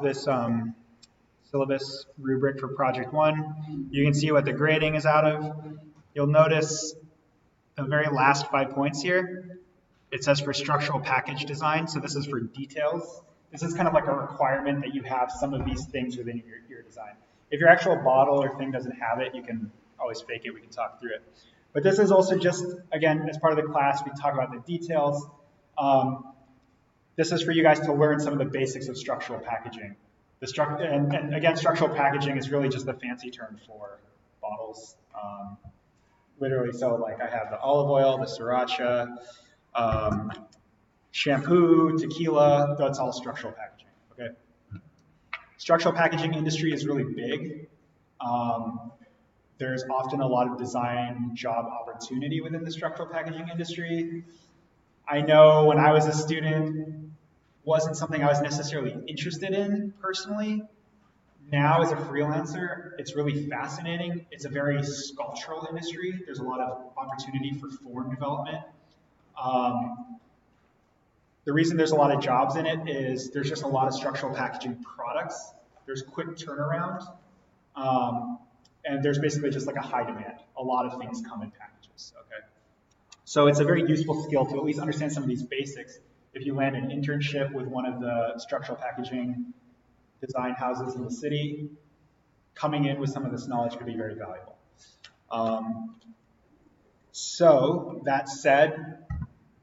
this syllabus rubric for project 1. You can see what the grading is out of. You'll notice the very last 5 points here. It says for structural package design, so this is for details. This is kind of like a requirement that you have some of these things within your design. If your actual bottle or thing doesn't have it, you can always fake it. We can talk through it. But this is also just, again, as part of the class, we talk about the details. This is for you guys to learn some of the basics of structural packaging. And again, structural packaging is really just the fancy term for bottles. Literally, so like I have the olive oil, the sriracha, shampoo, tequila, that's all structural packaging, okay? Structural packaging industry is really big. There's often a lot of design job opportunity within the structural packaging industry. I know when I was a student, wasn't something I was necessarily interested in personally. Now as a freelancer, it's really fascinating. It's a very sculptural industry. There's a lot of opportunity for form development. The reason there's a lot of jobs in it is there's just a lot of structural packaging products. There's quick turnaround. And there's basically just like a high demand. A lot of things come in packages, okay? So it's a very useful skill to at least understand some of these basics. If you land an internship with one of the structural packaging design houses in the city, coming in with some of this knowledge could be very valuable. So that said,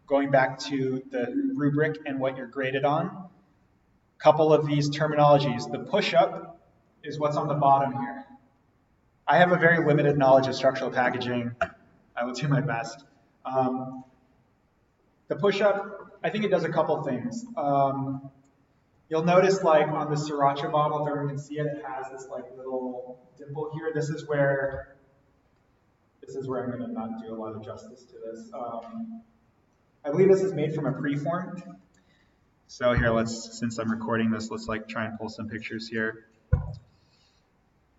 going back to the rubric and what you're graded on, a couple of these terminologies. The push-up is what's on the bottom here. I have a very limited knowledge of structural packaging. I will do my best. The push-up, I think it does a couple things. You'll notice like on the sriracha bottle, if everyone can see it, it has this like little dimple here. This is where I'm gonna not do a lot of justice to this. I believe this is made from a preform. So here, since I'm recording this, let's like try and pull some pictures here.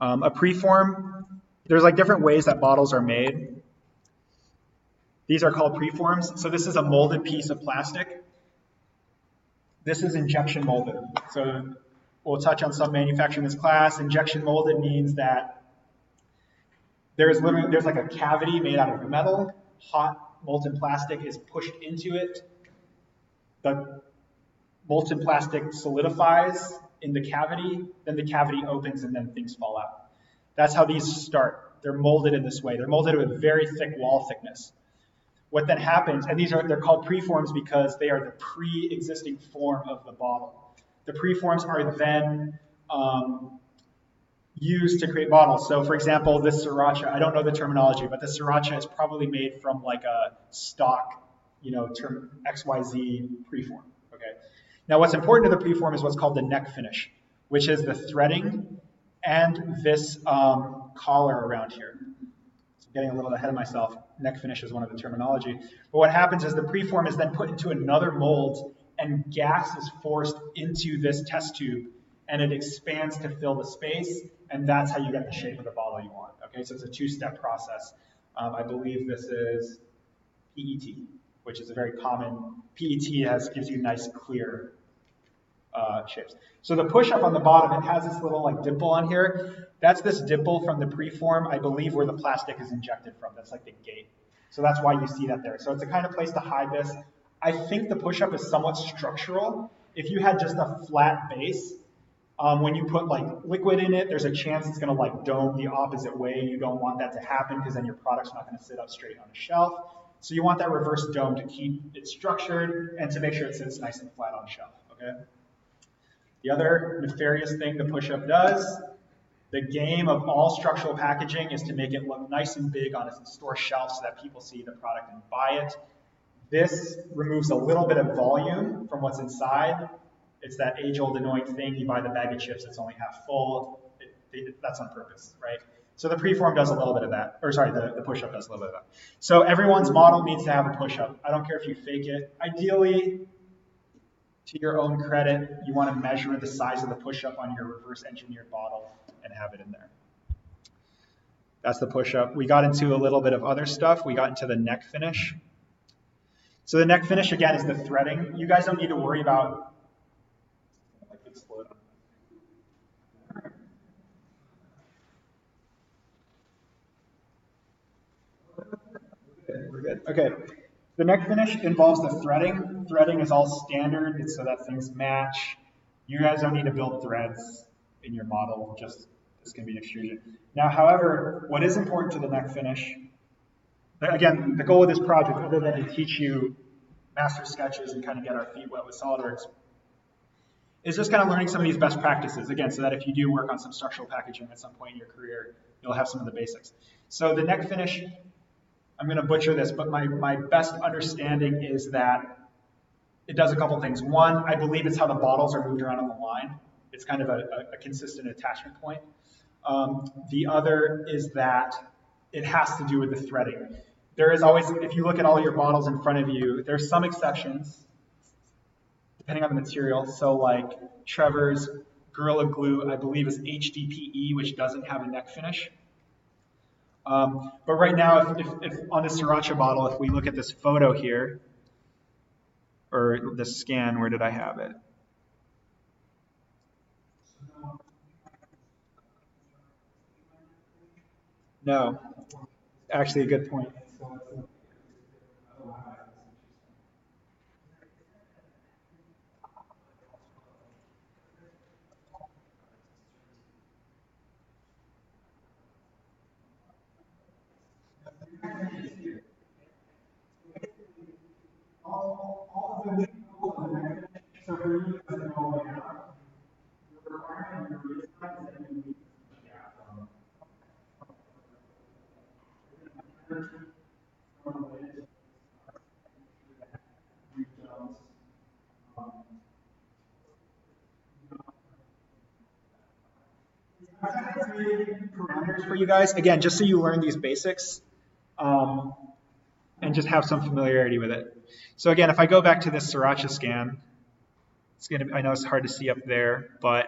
A preform, there's like different ways that bottles are made. These are called preforms. So this is a molded piece of plastic. This is injection molded. So we'll touch on some manufacturing in this class. Injection molded means that there's like a cavity made out of metal. Hot molten plastic is pushed into it. The molten plastic solidifies in the cavity, then the cavity opens and then things fall out. That's how these start. They're molded in this way. They're molded with very thick wall thickness. What then happens, and they're called preforms because they are the pre-existing form of the bottle. The preforms are then used to create bottles. So for example, this sriracha, I don't know the terminology, but the sriracha is probably made from like a stock, term XYZ preform, okay? Now what's important to the preform is what's called the neck finish, which is the threading and this collar around here. So getting a little ahead of myself, neck finish is one of the terminology. But what happens is the preform is then put into another mold and gas is forced into this test tube and it expands to fill the space, and that's how you get the shape of the bottle you want. Okay, so it's a two-step process. I believe this is PET, which is a very common, PET gives you nice clear shapes. So the push-up on the bottom, it has this little like dimple on here. That's this dimple from the preform, I believe, where the plastic is injected from. That's like the gate. So that's why you see that there. So it's a kind of place to hide this. I think the push-up is somewhat structural. If you had just a flat base, when you put like liquid in it, there's a chance it's gonna like dome the opposite way. You don't want that to happen because then your product's not gonna sit up straight on the shelf. So you want that reverse dome to keep it structured and to make sure it sits nice and flat on the shelf, okay? The other nefarious thing the push-up does, the game of all structural packaging is to make it look nice and big on a store shelf so that people see the product and buy it. This removes a little bit of volume from what's inside. It's that age-old annoying thing. You buy the bag of chips, it's only half full. That's on purpose, right? So the preform does a little bit of that. Or sorry, the push-up does a little bit of that. So everyone's model needs to have a push-up. I don't care if you fake it. Ideally, to your own credit, you want to measure the size of the push-up on your reverse-engineered bottle and have it in there. That's the push-up. We got into a little bit of other stuff. We got into the neck finish. So the neck finish, again, is the threading. You guys don't need to worry about good. Okay. The neck finish involves the threading. Threading is all standard, it's so that things match. You guys don't need to build threads in your model, just this can be an extrusion. Now, however, what is important to the neck finish, again, the goal of this project, other than to teach you master sketches and kind of get our feet wet with SolidWorks, is just kind of learning some of these best practices, again, so that if you do work on some structural packaging at some point in your career, you'll have some of the basics. So the neck finish, I'm going to butcher this, but my best understanding is that it does a couple things. One, I believe it's how the bottles are moved around on the line. It's kind of a consistent attachment point. The other is that it has to do with the threading. There is always, if you look at all your bottles in front of you, there's some exceptions, depending on the material. So like Trevor's Gorilla Glue, I believe is HDPE, which doesn't have a neck finish. But right now, if on the Sriracha bottle, if we look at this photo here, or the scan, where did I have it? No, actually a good point. Parameters for you guys, again, just so you learn these basics and just have some familiarity with it. So again, if I go back to this Sriracha scan, it's going to, I know it's hard to see up there, but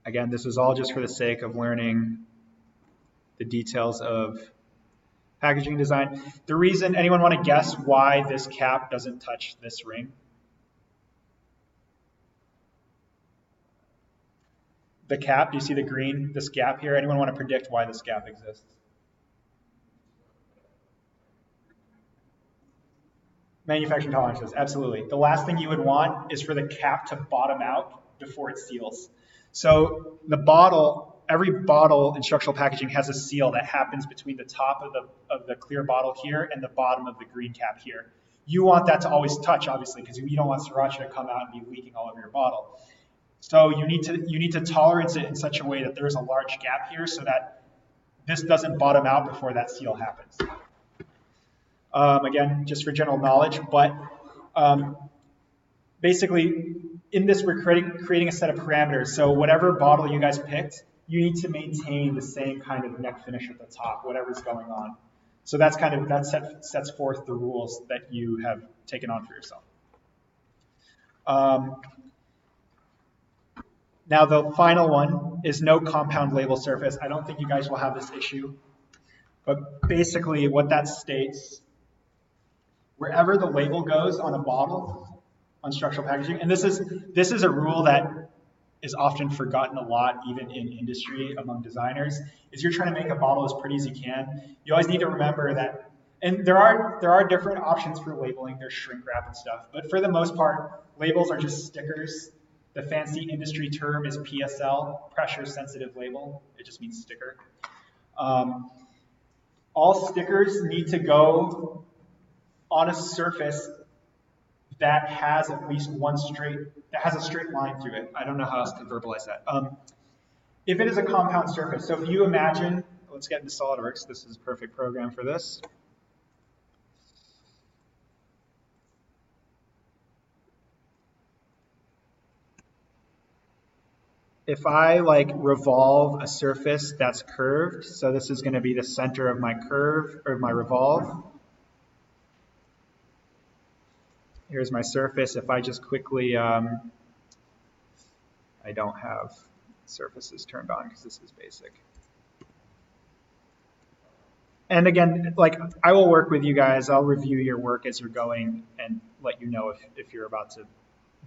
again, this is all just for the sake of learning the details of packaging design. The reason, anyone want to guess why this cap doesn't touch this ring? The cap, do you see the green, this gap here? Anyone want to predict why this gap exists? Manufacturing tolerances, absolutely. The last thing you would want is for the cap to bottom out before it seals. So the bottle, every bottle in structural packaging has a seal that happens between the top of the clear bottle here and the bottom of the green cap here. You want that to always touch, obviously, because you don't want Sriracha to come out and be leaking all over your bottle. So you need to tolerance it in such a way that there's a large gap here so that this doesn't bottom out before that seal happens. Again, just for general knowledge, but basically in this we're creating a set of parameters. So whatever bottle you guys picked, you need to maintain the same kind of neck finish at the top, whatever's going on. So that's that sets forth the rules that you have taken on for yourself. Now the final one is no compound label surface. I don't think you guys will have this issue, but basically what that states, wherever the label goes on a bottle, on structural packaging, and this is a rule that is often forgotten a lot, even in industry among designers, is you're trying to make a bottle as pretty as you can. You always need to remember that, and there are different options for labeling. There's shrink wrap and stuff, but for the most part, labels are just stickers. The fancy industry term is PSL, pressure sensitive label. It just means sticker. All stickers need to go on a surface that has at least that has a straight line through it. I don't know how else to verbalize that. If it is a compound surface, so if you imagine, let's get into SolidWorks, this is a perfect program for this. If I revolve a surface that's curved, so this is going to be the center of my curve or my revolve. Here's my surface. If I just quickly, I don't have surfaces turned on because this is basic. And again, I will work with you guys. I'll review your work as you're going and let you know if you're about to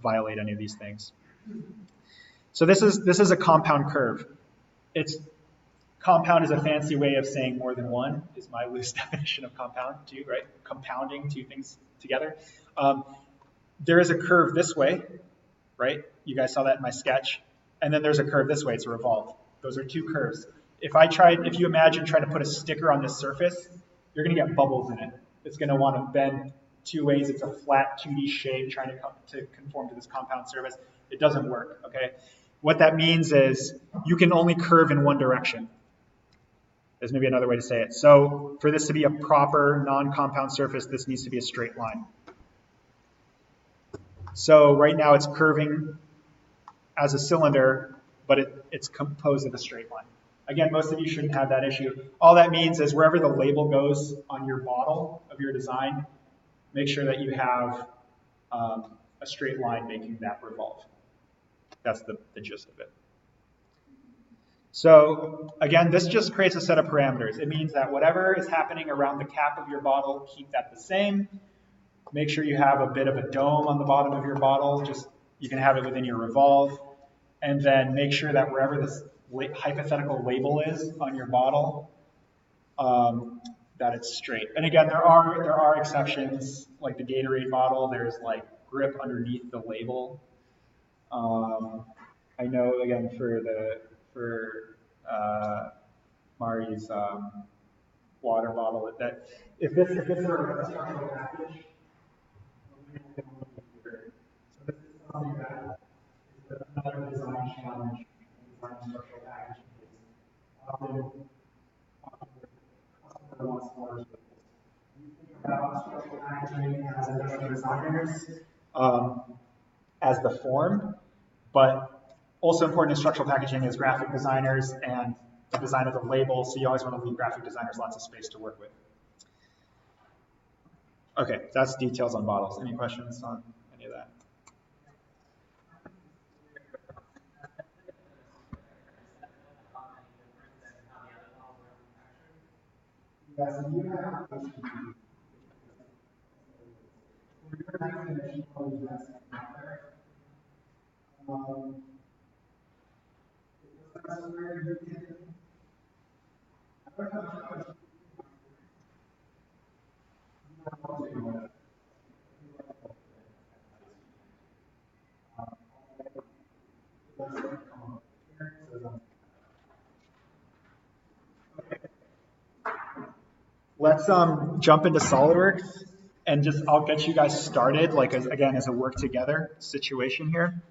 violate any of these things. So this is a compound curve. It's compound is a fancy way of saying more than one, is my loose definition of compound too, right? Compounding two things together. There is a curve this way, right? You guys saw that in my sketch. And then there's a curve this way, it's a revolve. Those are two curves. If you imagine trying to put a sticker on this surface, you're gonna get bubbles in it. It's gonna wanna bend two ways. It's a flat 2D shape trying to conform to this compound surface. It doesn't work, okay? What that means is you can only curve in one direction. There's maybe another way to say it. So for this to be a proper non-compound surface, this needs to be a straight line. So right now it's curving as a cylinder, but it's composed of a straight line. Again, most of you shouldn't have that issue. All that means is wherever the label goes on your bottle of your design, make sure that you have a straight line making that revolve. That's the gist of it. So again, this just creates a set of parameters. It means that whatever is happening around the cap of your bottle, keep that the same. Make sure you have a bit of a dome on the bottom of your bottle. Just you can have it within your revolve. And then make sure that wherever this hypothetical label is on your bottle, that it's straight. And again, there are exceptions, like the Gatorade bottle. There's like grip underneath the label. I know again for Mari's water bottle that if this were a structural package, so this is something that is another design challenge. Design structural packaging is often customer wants more. You think about structural packaging as industrial designers as the form, but also important in structural packaging is graphic designers and the design of the label, so you always want to leave graphic designers lots of space to work with. Okay, that's details on bottles. Any questions on any of that? Yes, and you have Let's jump into SolidWorks and I'll get you guys started, like as a work together situation here.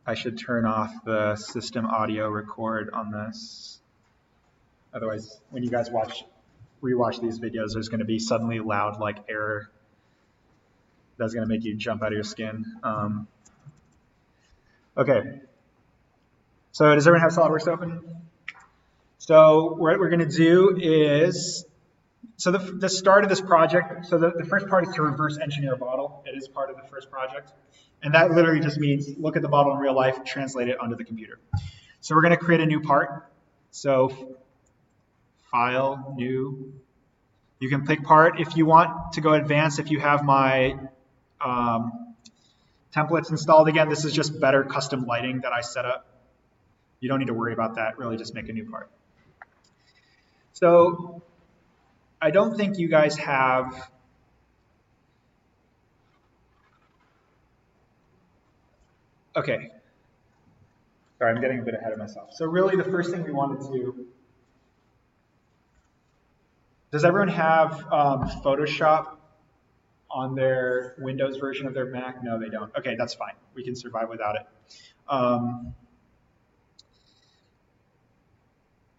I should turn off the system audio record on this. Otherwise, when you guys rewatch these videos, there's going to be suddenly loud like error. That's going to make you jump out of your skin. Okay. So does everyone have SolidWorks open? So what we're going to do is, so the start of this project, so the first part is to reverse engineer a bottle. It is part of the first project. And that literally just means look at the bottle in real life, translate it onto the computer. So we're going to create a new part. So File, New. You can pick part. If you want to go advanced, if you have my templates installed again, this is just better custom lighting that I set up. You don't need to worry about that. Really just make a new part. So I don't think you guys have okay. Sorry, I'm getting a bit ahead of myself. So really the first thing we wanted to does everyone have Photoshop on their Windows version of their Mac? No, they don't. Okay, that's fine. We can survive without it.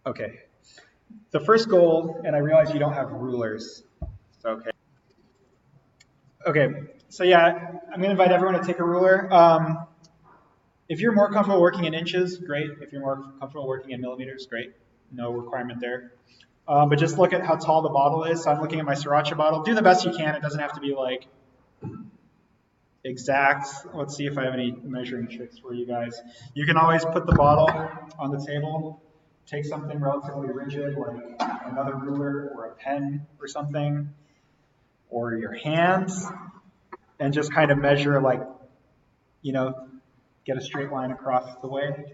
Okay. The first goal, and I realize you don't have rulers. So, okay. Okay, so yeah, I'm going to invite everyone to take a ruler. If you're more comfortable working in inches, great. If you're more comfortable working in millimeters, great. No requirement there. But just look at how tall the bottle is. So I'm looking at my Sriracha bottle. Do the best you can. It doesn't have to be like exact. Let's see if I have any measuring tricks for you guys. You can always put the bottle on the table. Take something relatively rigid, like another ruler or a pen or something, or your hands, and just kind of measure like you know, get a straight line across the way.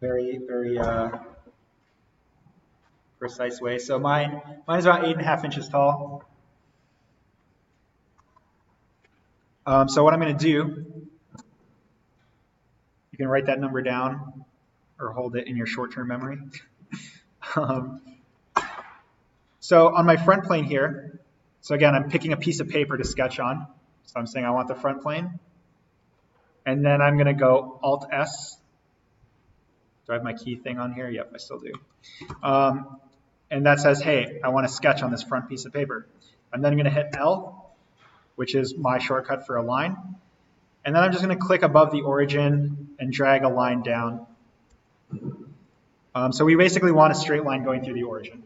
Very, very precise way. So mine is about 8.5 inches tall. So what I'm going to do, you can write that number down or hold it in your short-term memory. So on my front plane here, so again, I'm picking a piece of paper to sketch on. So I'm saying I want the front plane. And then I'm going to go Alt-S. Do I have my key thing on here? Yep, I still do. And that says, hey, I want to sketch on this front piece of paper. I'm then going to hit L, which is my shortcut for a line. And then I'm just going to click above the origin and drag a line down. So we basically want a straight line going through the origin.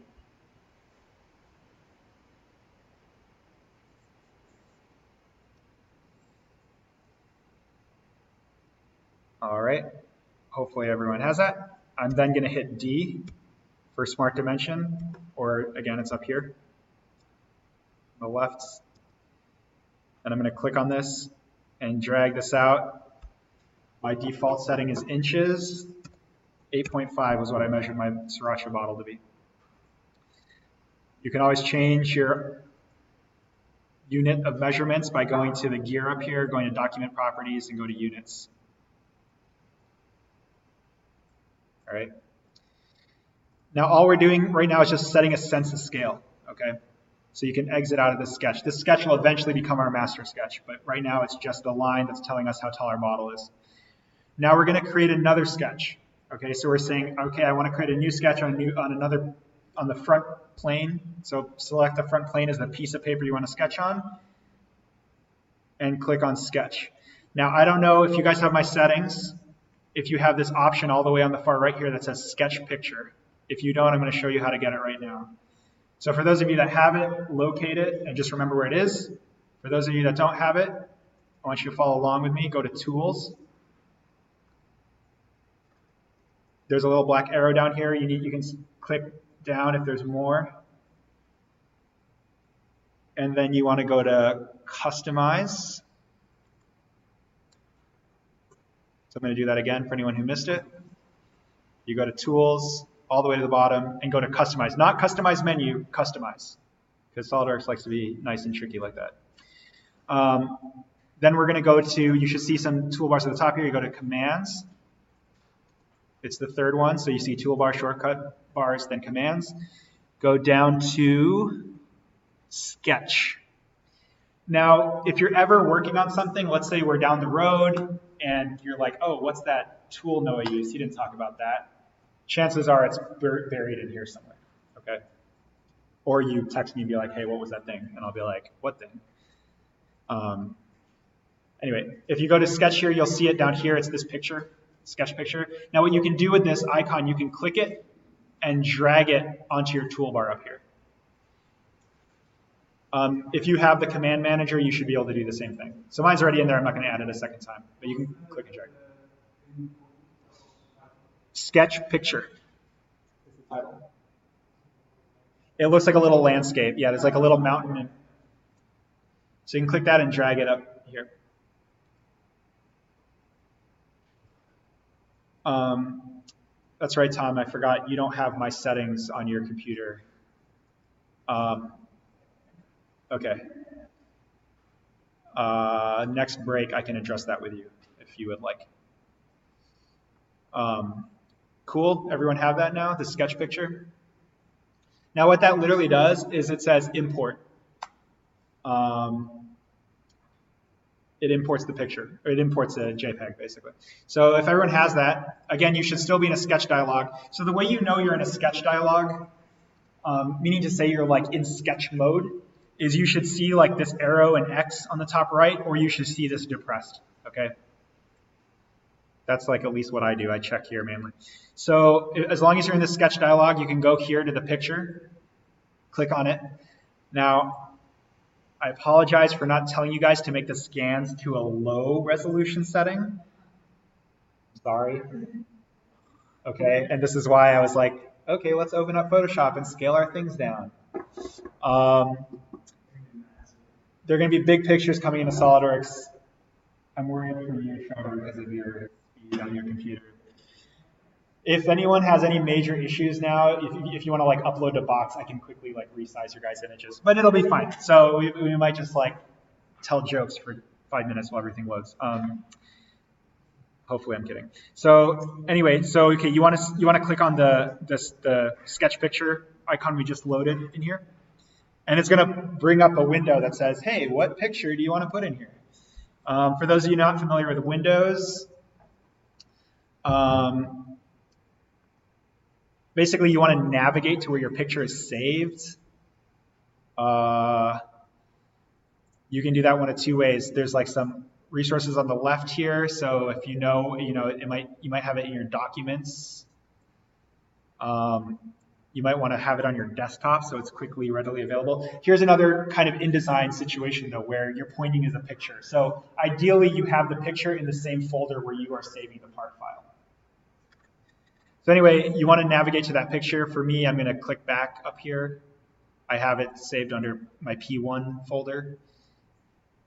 All right, hopefully everyone has that. I'm then going to hit D for smart dimension, or again, it's up here on the left. And I'm going to click on this and drag this out. My default setting is inches. 8.5 was what I measured my Sriracha bottle to be. You can always change your unit of measurements by going to the gear up here, going to document properties, and go to units. All right. Now all we're doing right now is just setting a sense of scale, okay? So you can exit out of this sketch. This sketch will eventually become our master sketch, but right now it's just a line that's telling us how tall our model is. Now we're going to create another sketch. Okay, so we're saying, okay, I want to create a new sketch on the front plane. So select the front plane as the piece of paper you want to sketch on, and click on sketch. Now I don't know if you guys have my settings. If you have this option all the way on the far right here that says sketch picture. If you don't, I'm going to show you how to get it right now. So for those of you that have it, locate it and just remember where it is. For those of you that don't have it, I want you to follow along with me. Go to Tools. There's a little black arrow down here. You can click down if there's more. And then you want to go to Customize. So I'm going to do that again for anyone who missed it. You go to Tools, all the way to the bottom, and go to Customize. Not Customize Menu, Customize. Because SolidWorks likes to be nice and tricky like that. Then we're going to go to, you should see some toolbars at the top here. You go to Commands. It's the third one. So you see toolbar, shortcut bars, then Commands. Go down to Sketch. Now, if you're ever working on something, let's say we're down the road, and you're like, oh, what's that tool Noah used? He didn't talk about that. Chances are it's buried in here somewhere, okay? Or you text me and be like, hey, what was that thing? And I'll be like, what thing? Anyway, if you go to sketch here, you'll see it down here. It's this picture, sketch picture. Now what you can do with this icon, you can click it and drag it onto your toolbar up here. If you have the command manager, you should be able to do the same thing. So mine's already in there. I'm not going to add it a second time, but you can click and drag it. Sketch picture. It looks like a little landscape. Yeah, there's like a little mountain. So you can click that and drag it up here. That's right, Tom. I forgot you don't have my settings on your computer. Okay. Next break, I can address that with you if you would like. Cool. Everyone have that now, the sketch picture? Now what that literally does is it says import. It imports the picture, or it imports a JPEG basically. So if everyone has that, again, you should still be in a sketch dialog. So the way you know you're in a sketch dialog, meaning to say you're like in sketch mode, is you should see like this arrow and X on the top right, or you should see this depressed, okay? That's like at least what I do. I check here mainly. So as long as you're in the sketch dialog, you can go here to the picture, click on it. Now, I apologize for not telling you guys to make the scans to a low resolution setting. Sorry. Okay, and this is why I was like, okay, let's open up Photoshop and scale our things down. There are going to be big pictures coming into SolidWorks I'm worried for you, Trevor, because of your speed on your computer. If anyone has any major issues now, if you want to like upload to Box, I can quickly like resize your guys' images, but it'll be fine. So we might just like tell jokes for 5 minutes while everything loads. Hopefully, I'm kidding. So anyway, so okay, you want to click on the sketch picture icon we just loaded in here, and it's going to bring up a window that says, "Hey, what picture do you want to put in here?" For those of you not familiar with Windows, basically you want to navigate to where your picture is saved. You can do that one of two ways. There's like some resources on the left here. So if you might have it in your documents. You might want to have it on your desktop so it's quickly, readily available. Here's another kind of InDesign situation though, where you're pointing as a picture. So ideally you have the picture in the same folder where you are saving the part file. So anyway, you want to navigate to that picture. For me, I'm going to click back up here. I have it saved under my P1 folder.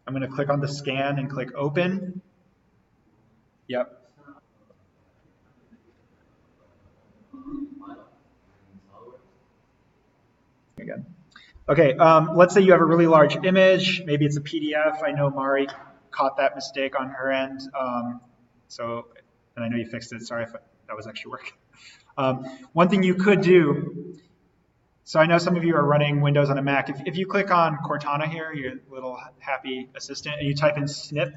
I'm going to click on the scan and click open. Yep. Again. Okay, let's say you have a really large image. Maybe it's a PDF. I know Mari caught that mistake on her end. And I know you fixed it. Sorry if that was extra work. One thing you could do, so I know some of you are running Windows on a Mac. If you click on Cortana here, your little happy assistant, and you type in snip,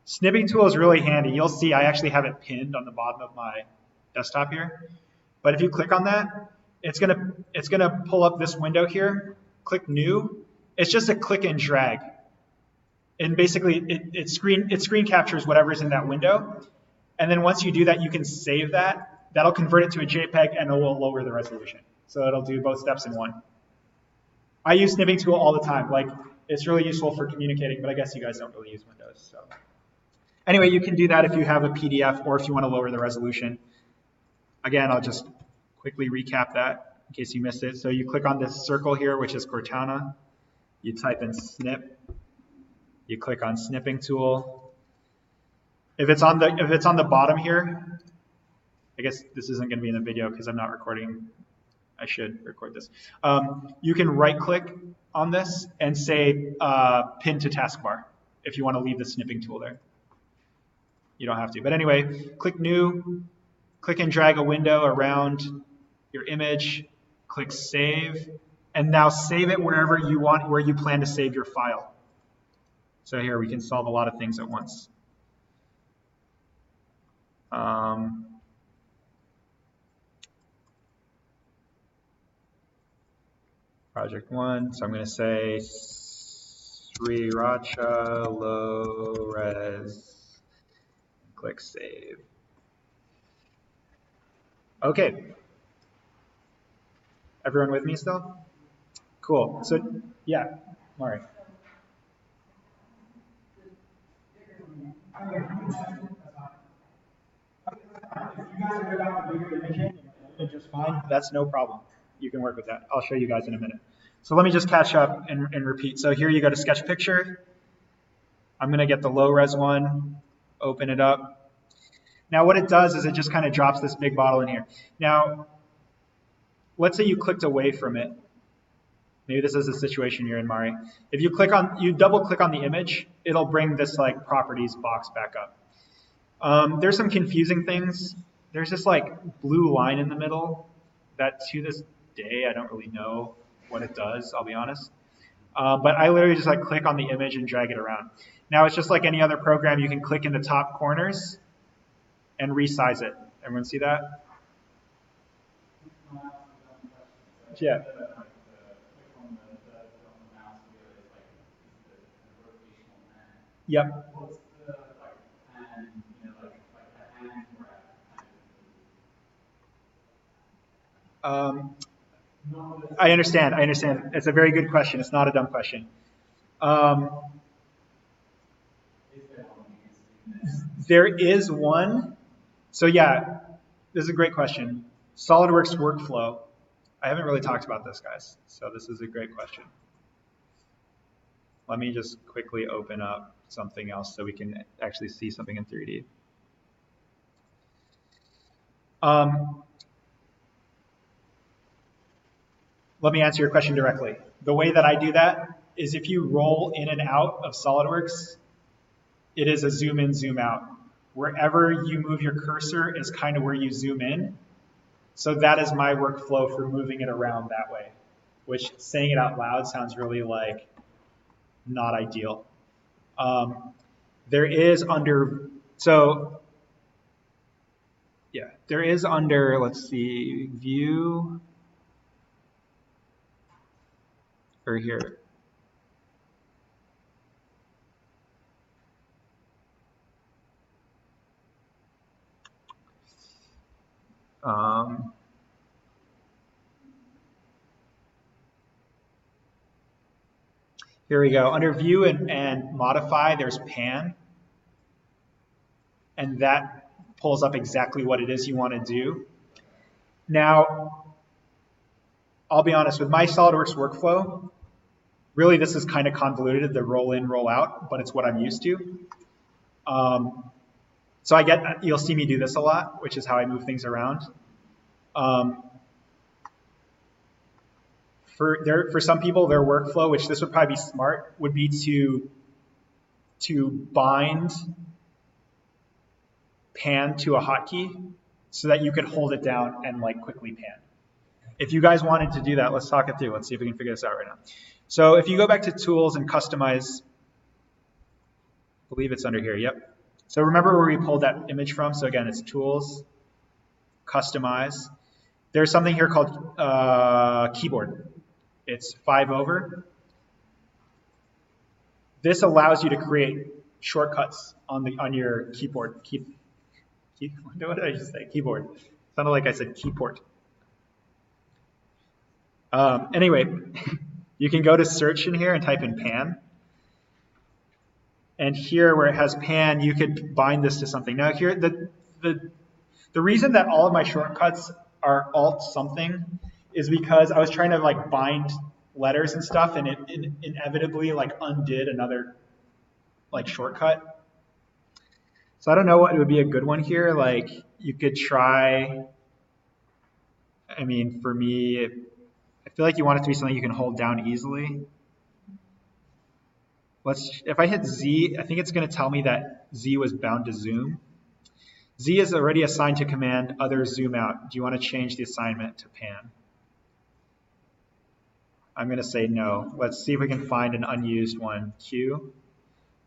snipping tool is really handy. You'll see I actually have it pinned on the bottom of my desktop here. But if you click on that, it's gonna pull up this window here. Click new. It's just a click and drag, and basically it screen captures whatever's in that window. And then once you do that, you can save that. That'll convert it to a JPEG, and it will lower the resolution. So it'll do both steps in one. I use snipping tool all the time. Like it's really useful for communicating, but I guess you guys don't really use Windows. So anyway, you can do that if you have a PDF or if you want to lower the resolution. Again, I'll just quickly recap that in case you missed it. So you click on this circle here, which is Cortana. You type in snip. You click on snipping tool. If it's on the bottom here, I guess this isn't going to be in the video because I'm not recording. I should record this. You can right-click on this and say pin to taskbar if you want to leave the snipping tool there. You don't have to. But anyway, click new, click and drag a window around your image, click save, and now save it wherever you want, where you plan to save your file. So here we can solve a lot of things at once. Project 1, so I'm going to say Sriracha low res, click save. Okay. Everyone with me still? Cool. So, yeah, Mari. If you guys are about the bigger imaging, just fine. That's no problem. You can work with that. I'll show you guys in a minute. So let me just catch up and repeat. So here you go to sketch picture. I'm going to get the low res one, open it up. Now what it does is it just kind of drops this big bottle in here. Now, let's say you clicked away from it. Maybe this is the situation you're in, Mari. If you double click on the image, it'll bring this like properties box back up. There's some confusing things. There's this like blue line in the middle that to this day, I don't really know what it does, I'll be honest. But I literally just like click on the image and drag it around. Now it's just like any other program, you can click in the top corners and resize it. Everyone see that? Yeah. Yep. I understand. It's a very good question. It's not a dumb question. There is one. So yeah, this is a great question. SolidWorks workflow. I haven't really talked about this, guys. So this is a great question. let me just quickly open up something else so we can actually see something in 3D. Let me answer your question directly. The way that I do that is if you roll in and out of SolidWorks, it is a zoom in, zoom out. Wherever you move your cursor is kind of where you zoom in. So that is my workflow for moving it around that way, which saying it out loud sounds really like not ideal. There is under, so yeah, there is under, let's see, view, or here. Here we go. Under view and modify, there's pan. And that pulls up exactly what it is you want to do. Now, I'll be honest, with my SolidWorks workflow, really this is kind of convoluted, the roll in, roll out, but it's what I'm used to. So you'll see me do this a lot, which is how I move things around. For some people, their workflow, which this would probably be smart, would be to bind pan to a hotkey so that you could hold it down and like quickly pan. If you guys wanted to do that, let's talk it through. Let's see if we can figure this out right now. So if you go back to tools and customize, I believe it's under here, yep. So remember where we pulled that image from? So again, it's tools, customize. There's something here called keyboard. It's 5 over. This allows you to create shortcuts on your keyboard. What did I just say? Keyboard. Sounded like I said keyport. Anyway, you can go to search in here and type in pan. And here where it has pan, you could bind this to something. Now here, the reason that all of my shortcuts are alt something is because I was trying to like bind letters and stuff, and it inevitably like undid another like shortcut. So I don't know what would be a good one here. Like you could try, I mean, for me, I feel like you want it to be something you can hold down easily. If I hit Z, I think it's going to tell me that Z was bound to zoom. Z is already assigned to command other zoom out. Do you want to change the assignment to pan? I'm going to say no. Let's see if we can find an unused one. Q.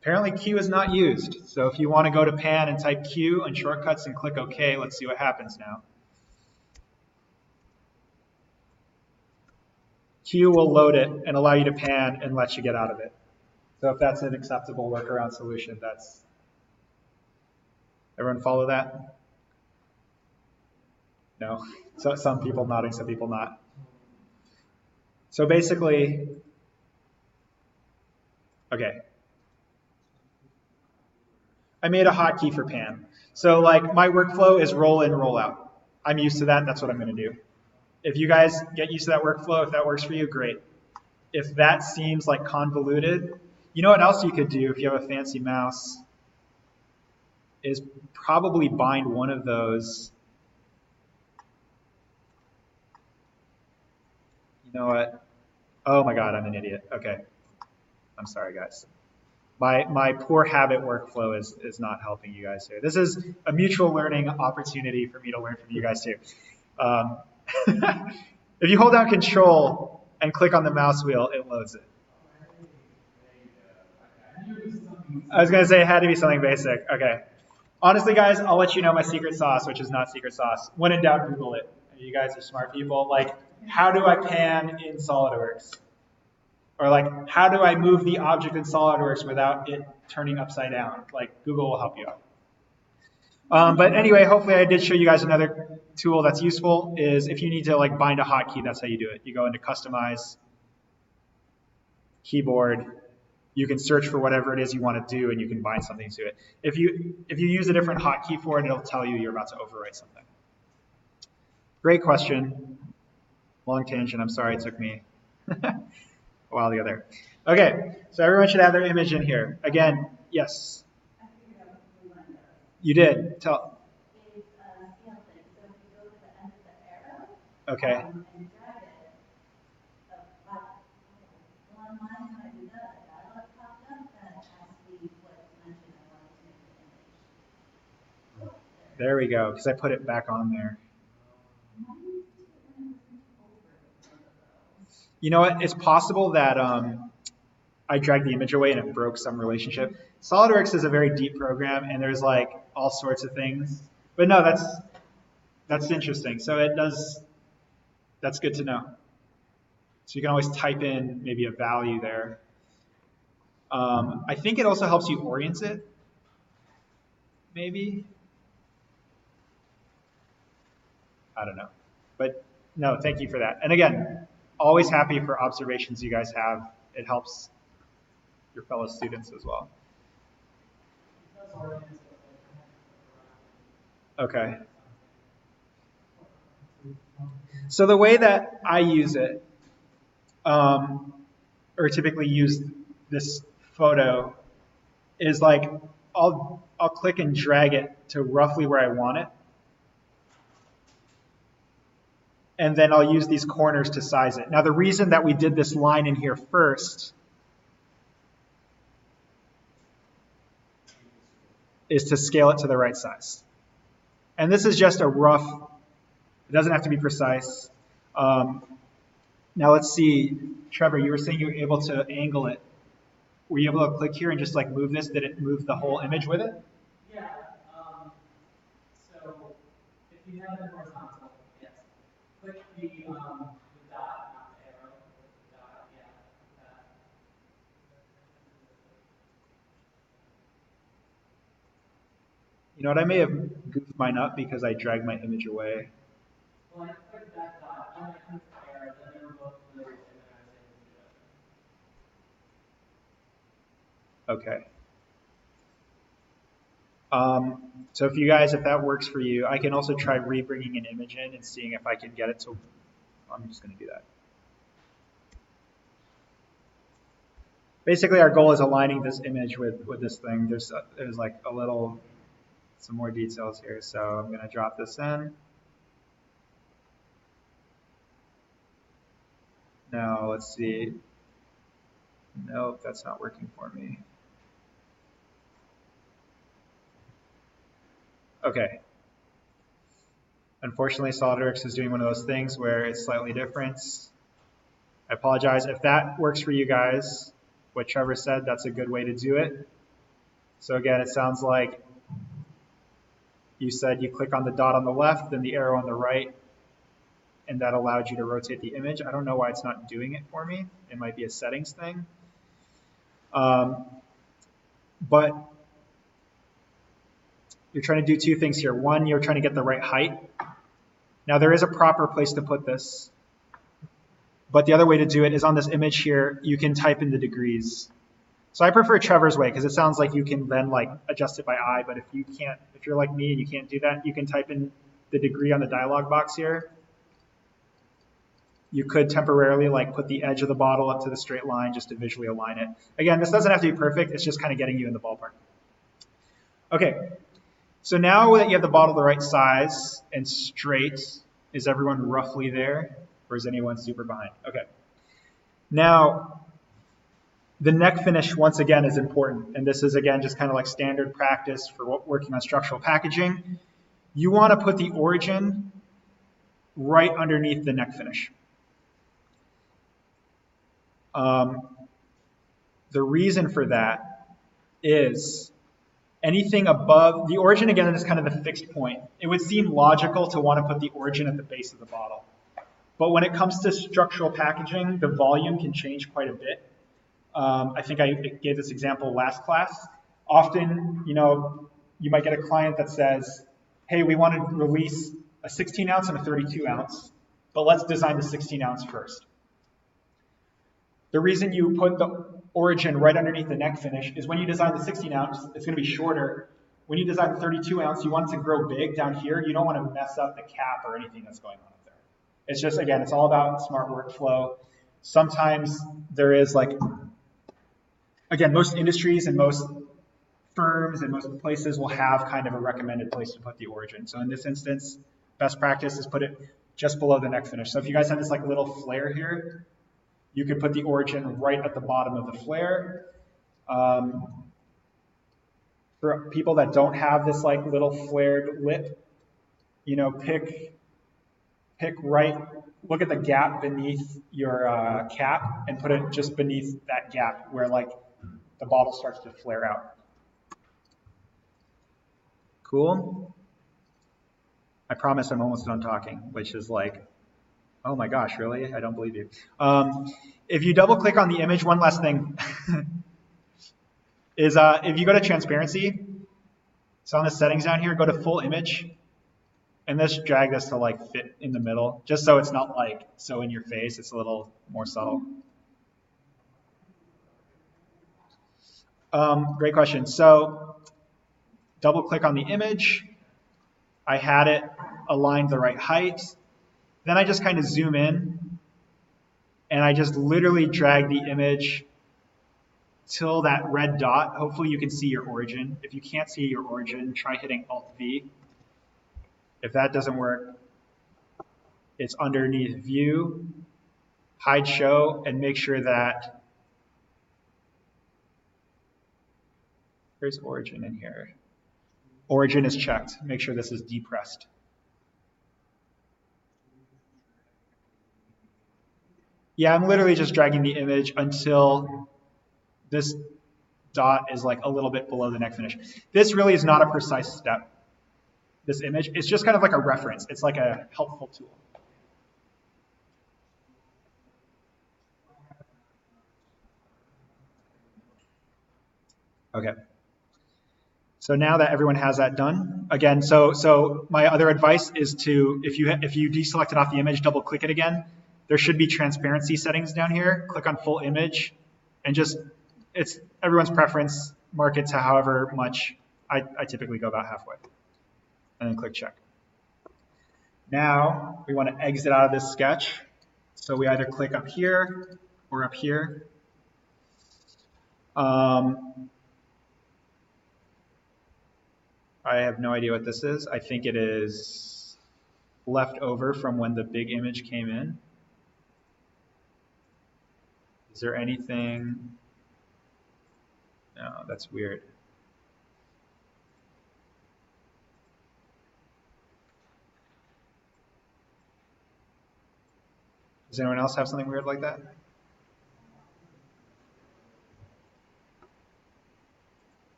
Apparently Q is not used. So if you want to go to pan and type Q and shortcuts and click OK, let's see what happens now. Q will load it and allow you to pan and let you get out of it. So if that's an acceptable workaround solution, that's... Everyone follow that? No? So some people nodding, some people not. So basically, okay. I made a hotkey for pan. So like my workflow is roll in, roll out. I'm used to that, that's what I'm gonna do. If you guys get used to that workflow, if that works for you, great. If that seems like convoluted, you know what else you could do if you have a fancy mouse is probably bind one of those. You know what? Oh my God, I'm an idiot. Okay. I'm sorry, guys. My poor habit workflow is not helping you guys here. This is a mutual learning opportunity for me to learn from you guys too. If you hold down Control and click on the mouse wheel, it loads it. I was going to say it had to be something basic. Okay. Honestly, guys, I'll let you know my secret sauce, which is not secret sauce. When in doubt, Google it. You guys are smart people. Like, how do I pan in SolidWorks? Or like, how do I move the object in SolidWorks without it turning upside down? Like, Google will help you out. But anyway, hopefully I did show you guys another tool that's useful is if you need to like bind a hotkey, that's how you do it. You go into Customize, Keyboard. You can search for whatever it is you want to do, and you can bind something to it. If you use a different hotkey for it, it'll tell you you're about to overwrite something. Great question. Long tangent. I'm sorry it took me a while ago there. Okay, so everyone should have their image in here. Again, yes. You did. Tell. Okay. There we go, because I put it back on there. You know what? It's possible that I dragged the image away and it broke some relationship. SolidWorks is a very deep program, and there's like all sorts of things. But no, that's interesting. So it does. That's good to know. So you can always type in maybe a value there. I think it also helps you orient it. Maybe. I don't know. But no, thank you for that. And again, always happy for observations you guys have. It helps your fellow students as well. Okay. So the way that I use it, or typically use this photo, is like I'll click and drag it to roughly where I want it. And then I'll use these corners to size it. Now the reason that we did this line in here first is to scale it to the right size. And this is just a rough, it doesn't have to be precise. Now let's see, Trevor, you were saying you were able to angle it. Were you able to click here and just like move this? Did it move the whole image with it? Yeah. So if you have it horizontal, yes. Click the dot, not the arrow. The dot, yeah. That. You know what? I may have goofed mine up because I dragged my image away. Well, I clicked that dot, and I clicked the arrow, then they were both blue, and then I was able to do it. Okay. So if that works for you, I can also try re-bringing an image in and seeing if I can get it to, I'm just going to do that. Basically, our goal is aligning this image with this thing. There's like some more details here. So I'm going to drop this in. Now let's see. Nope, that's not working for me. Okay. Unfortunately, SolidWorks is doing one of those things where it's slightly different. I apologize. If that works for you guys, what Trevor said, that's a good way to do it. So again, it sounds like you said you click on the dot on the left, then the arrow on the right, and that allowed you to rotate the image. I don't know why it's not doing it for me. It might be a settings thing. But you're trying to do two things here. One, you're trying to get the right height. Now there is a proper place to put this, but the other way to do it is on this image here, you can type in the degrees. So I prefer Trevor's way because it sounds like you can then like adjust it by eye, but if you're like me and you can't do that, you can type in the degree on the dialog box here. You could temporarily like put the edge of the bottle up to the straight line just to visually align it. Again, this doesn't have to be perfect, it's just kind of getting you in the ballpark. Okay. So now that you have the bottle the right size and straight, is everyone roughly there? Or is anyone super behind? Okay. Now, the neck finish, once again, is important. And this is, again, just kind of like standard practice for working on structural packaging. You want to put the origin right underneath the neck finish. The reason for that is anything above the origin, again, is kind of the fixed point. It would seem logical to want to put the origin at the base of the bottle. But when it comes to structural packaging, the volume can change quite a bit. I think I gave this example last class. Often, you might get a client that says, hey, we want to release a 16 ounce and a 32 ounce, but let's design the 16 ounce first. The reason you put the origin right underneath the neck finish is when you design the 16 ounce, it's going to be shorter. When you design the 32 ounce, you want it to grow big down here. You don't want to mess up the cap or anything that's going on up there. It's just, again, it's all about smart workflow. Sometimes there is like, again, most industries and most firms and most places will have kind of a recommended place to put the origin. So in this instance, best practice is put it just below the neck finish. So if you guys have this like little flare here, you could put the origin right at the bottom of the flare. For people that don't have this like little flared lip, you know, pick right, look at the gap beneath your cap and put it just beneath that gap where like the bottle starts to flare out. Cool? I promise I'm almost done talking, which is like, oh my gosh, really? I don't believe you. If you double click on the image, one last thing is if you go to transparency, so on the settings down here, go to full image, and let's drag this to like fit in the middle, just so it's not like so in your face, it's a little more subtle. Great question. So double click on the image. I had it aligned the right height. Then I just kind of zoom in and I just literally drag the image till that red dot. Hopefully you can see your origin. If you can't see your origin, try hitting Alt-V. If that doesn't work, it's underneath View, Hide Show, and make sure that there's origin in here. Origin is checked. Make sure this is depressed. Yeah, I'm literally just dragging the image until this dot is like a little bit below the neck finish. This really is not a precise step, this image. It's just kind of like a reference. It's like a helpful tool. Okay. So now that everyone has that done, again, so my other advice is to, if you deselect it off the image, double click it again. There should be transparency settings down here. Click on full image and just, it's everyone's preference, mark it to however much. I typically go about halfway and then click check. Now we want to exit out of this sketch. So we either click up here or up here. I have no idea what this is. I think it is left over from when the big image came in. Is there anything? No, that's weird. Does anyone else have something weird like that?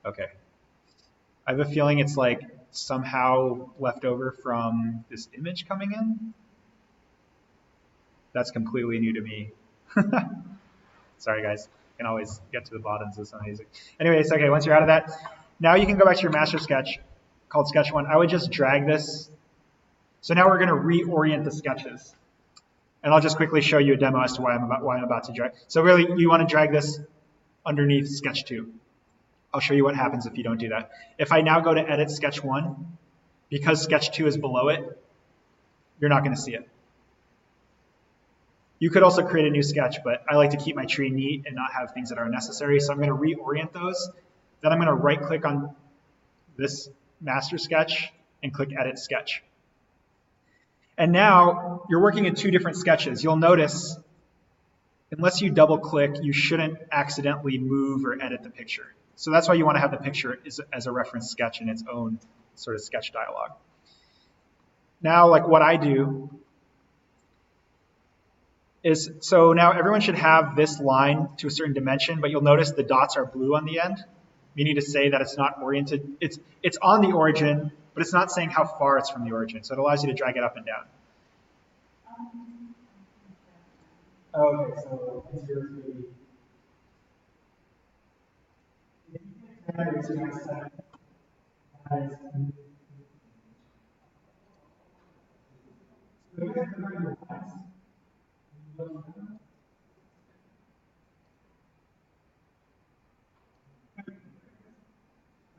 Okay. I have a feeling it's like somehow left over from this image coming in. That's completely new to me. Sorry, guys. I can always get to the bottoms of some of these. Anyways, okay, once you're out of that, now you can go back to your master sketch called Sketch 1. I would just drag this. So now we're going to reorient the sketches. And I'll just quickly show you a demo as to why I'm about to drag. So really, you want to drag this underneath Sketch 2. I'll show you what happens if you don't do that. If I now go to Edit Sketch 1, because Sketch 2 is below it, you're not going to see it. You could also create a new sketch, but I like to keep my tree neat and not have things that are unnecessary. So I'm going to reorient those. Then I'm going to right-click on this master sketch and click Edit Sketch. And now you're working in two different sketches. You'll notice, unless you double-click, you shouldn't accidentally move or edit the picture. So that's why you want to have the picture as a reference sketch in its own sort of sketch dialog. Now, like what I do is, so now everyone should have this line to a certain dimension, but you'll notice the dots are blue on the end, meaning to say that it's not oriented. It's on the origin, but it's not saying how far it's from the origin. So it allows you to drag it up and down.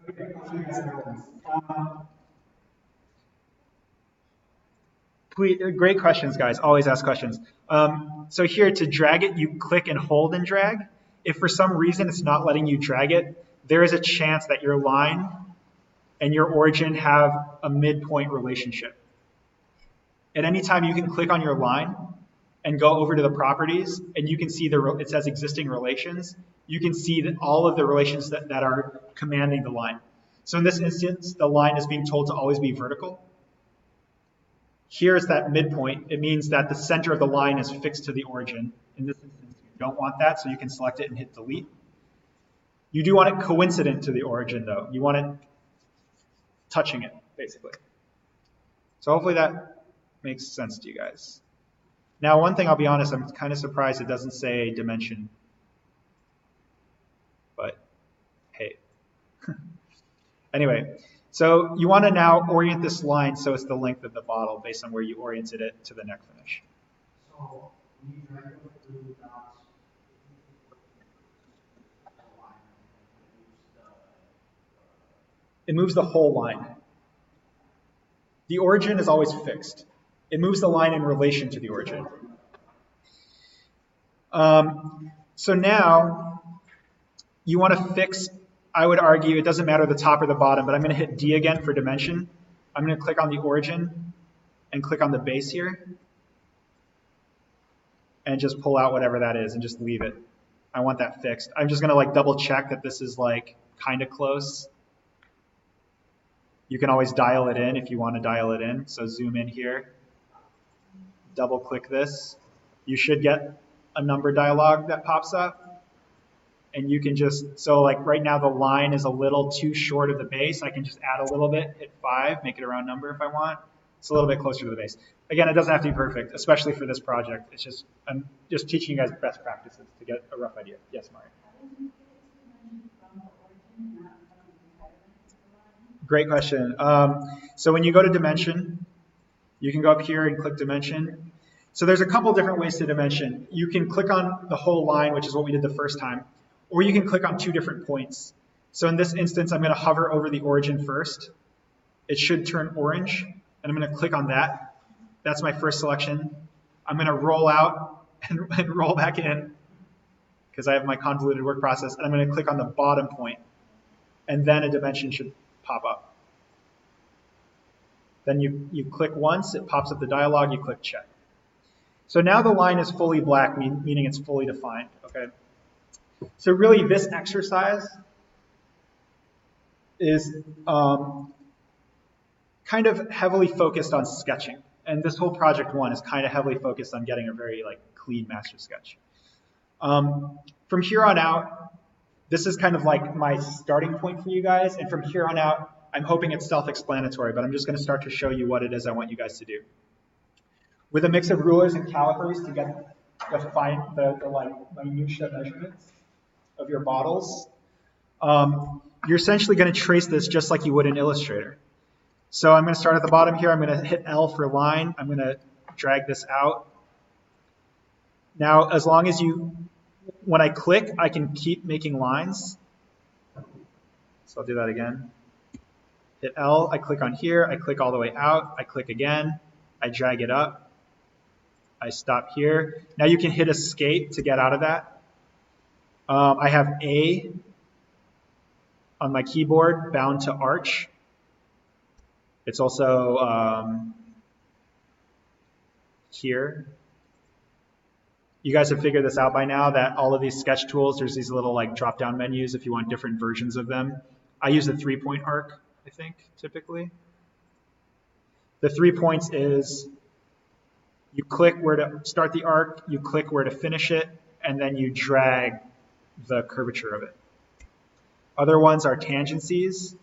Okay, so Great questions, guys. Always ask questions. So here, to drag it, you click and hold and drag. If for some reason it's not letting you drag it, there is a chance that your line and your origin have a midpoint relationship. At any time, you can click on your line and go over to the properties, and you can see it says existing relations. You can see that all of the relations that are commanding the line. So in this instance, the line is being told to always be vertical. Here's that midpoint. It means that the center of the line is fixed to the origin. In this instance, you don't want that, so you can select it and hit delete. You do want it coincident to the origin, though. You want it touching it, basically. So hopefully that makes sense to you guys. Now, one thing I'll be honest, I'm kind of surprised it doesn't say dimension. But hey. Anyway, so you want to now orient this line so it's the length of the bottle based on where you oriented it to the neck finish. So you drag it through that line. It moves the whole line. The origin is always fixed. It moves the line in relation to the origin. So now you want to fix, I would argue, it doesn't matter the top or the bottom, but I'm going to hit D again for dimension. I'm going to click on the origin and click on the base here and just pull out whatever that is and just leave it. I want that fixed. I'm just going to like double check that this is like kind of close. You can always dial it in if you want to dial it in. So zoom in here, double click this. You should get a number dialog that pops up. And you can just, so like right now the line is a little too short of the base. I can just add a little bit, hit 5, make it a round number if I want. It's a little bit closer to the base. Again, it doesn't have to be perfect, especially for this project. It's just, I'm just teaching you guys best practices to get a rough idea. Yes, Mari? Great question. So when you go to dimension, you can go up here and click dimension. So there's a couple different ways to dimension. You can click on the whole line, which is what we did the first time, or you can click on 2 different points. So in this instance, I'm going to hover over the origin first. It should turn orange, and I'm going to click on that. That's my first selection. I'm going to roll out and roll back in because I have my convoluted work process, and I'm going to click on the bottom point, and then a dimension should pop up. Then you click once, it pops up the dialog, you click check. So now the line is fully black, meaning it's fully defined, okay? So really this exercise is kind of heavily focused on sketching. And this whole project 1 is kind of heavily focused on getting a very like clean master sketch. From here on out, this is kind of like my starting point for you guys. And from here on out, I'm hoping it's self-explanatory, but I'm just going to start to show you what it is I want you guys to do. With a mix of rulers and calipers to get the like minutia measurements of your bottles, you're essentially going to trace this just like you would in Illustrator. So I'm going to start at the bottom here. I'm going to hit L for line. I'm going to drag this out. Now, as long as when I click, I can keep making lines. So I'll do that again. Hit L, I click on here, I click all the way out, I click again, I drag it up, I stop here. Now you can hit escape to get out of that. I have A on my keyboard bound to arch. It's also here. You guys have figured this out by now that all of these sketch tools, there's these little like drop-down menus if you want different versions of them. I use a 3-point arc, I think, typically. The 3 points is you click where to start the arc, you click where to finish it, and then you drag the curvature of it. Other ones are tangencies.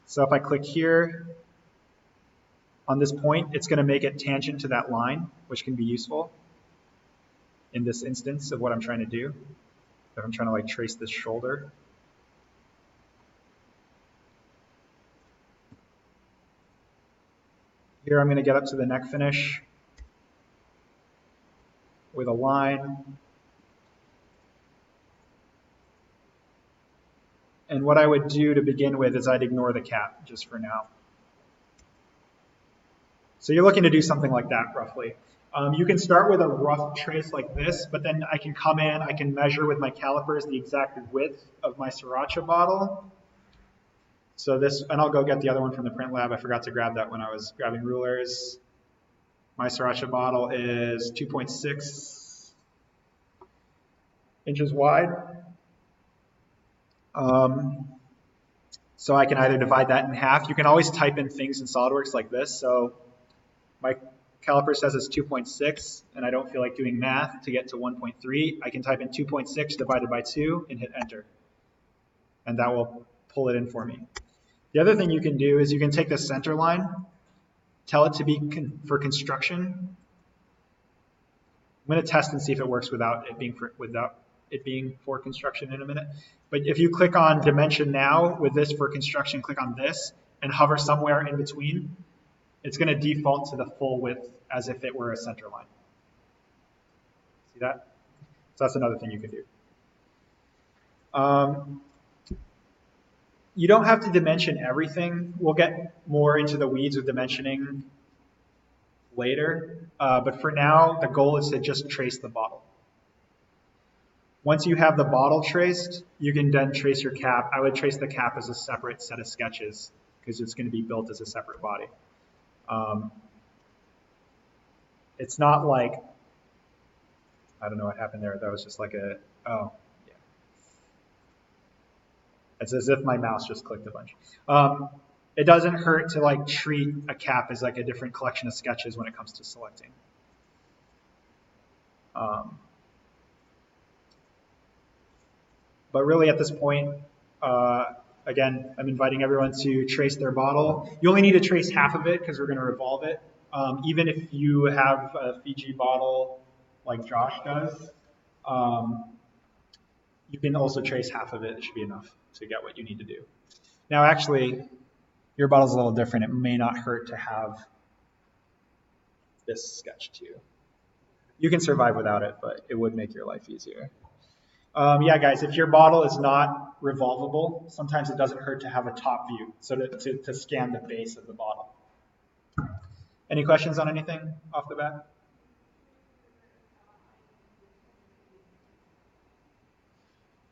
So if I click here on this point, it's going to make it tangent to that line, which can be useful in this instance of what I'm trying to do. If I'm trying to like trace this shoulder. Here I'm going to get up to the neck finish with a line. And what I would do to begin with is I'd ignore the cap just for now. So you're looking to do something like that roughly. You can start with a rough trace like this, but then I can come in, I can measure with my calipers the exact width of my Sriracha bottle. So this, and I'll go get the other one from the print lab. I forgot to grab that when I was grabbing rulers. My Sriracha bottle is 2.6 inches wide. So I can either divide that in half. You can always type in things in SolidWorks like this. So my caliper says it's 2.6, and I don't feel like doing math to get to 1.3. I can type in 2.6 divided by 2 and hit enter. And that will pull it in for me. The other thing you can do is you can take the center line, tell it to be for construction. I'm going to test and see if it works without it being for construction in a minute. But if you click on dimension now with this for construction, click on this and hover somewhere in between, it's going to default to the full width as if it were a center line. See that? So that's another thing you can do. You don't have to dimension everything. We'll get more into the weeds with dimensioning later. But for now, the goal is to just trace the bottle. Once you have the bottle traced, you can then trace your cap. I would trace the cap as a separate set of sketches because it's going to be built as a separate body. It's not like, I don't know what happened there. That was just like a, oh, yeah. It's as if my mouse just clicked a bunch. It doesn't hurt to like treat a cap as like a different collection of sketches when it comes to selecting. But really at this point, again, I'm inviting everyone to trace their bottle. You only need to trace half of it because we're going to revolve it. Even if you have a Fiji bottle like Josh does, you can also trace half of it. It should be enough to get what you need to do. Now, actually, your bottle's a little different. It may not hurt to have this sketch too. You can survive without it, but it would make your life easier. Yeah, guys, if your bottle is not revolvable, sometimes it doesn't hurt to have a top view, so to scan the base of the bottle. Any questions on anything off the bat?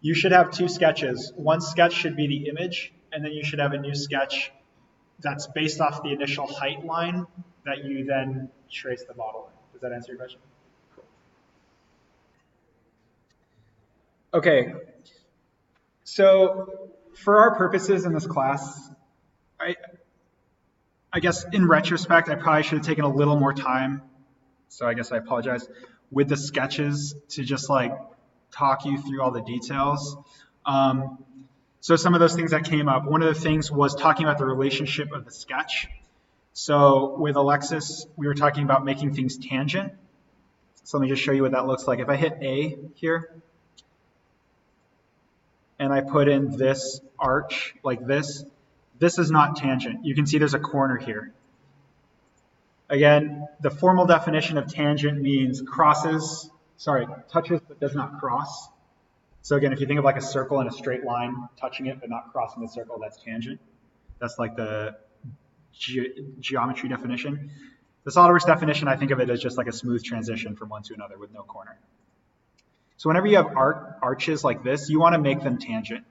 You should have two sketches. One sketch should be the image, and then you should have a new sketch that's based off the initial height line that you then trace the bottle in. Does that answer your question? Okay, so for our purposes in this class, I guess in retrospect, I probably should have taken a little more time, so I guess I apologize, with the sketches to just like talk you through all the details. So some of those things that came up, one of the things was talking about the relationship of the sketch. So with Alexis, we were talking about making things tangent. So let me just show you what that looks like. If I hit A here, and I put in this arch like this, this is not tangent. You can see there's a corner here. Again, the formal definition of tangent means touches but does not cross. So again, if you think of like a circle and a straight line, touching it but not crossing the circle, that's tangent. That's like the geometry definition. The SolidWorks definition, I think of it as just like a smooth transition from one to another with no corner. So whenever you have arches like this, you want to make them tangent.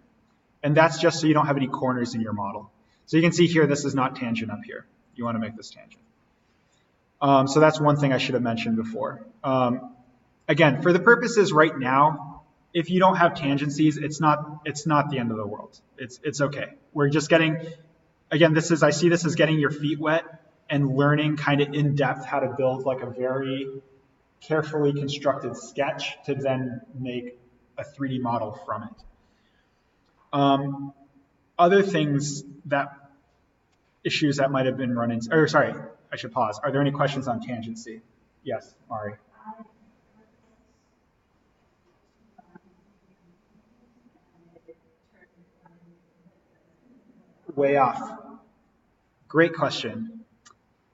And that's just so you don't have any corners in your model. So you can see here, this is not tangent up here. You want to make this tangent. So that's one thing I should have mentioned before. Again, for the purposes right now, if you don't have tangencies, it's not the end of the world. It's okay. We're just getting, again, I see this as getting your feet wet and learning kind of in depth how to build like a very carefully constructed sketch to then make a 3D model from it. Other things issues that might have been run into, or sorry, I should pause. Are there any questions on tangency? Yes, Mari. Way off. Great question.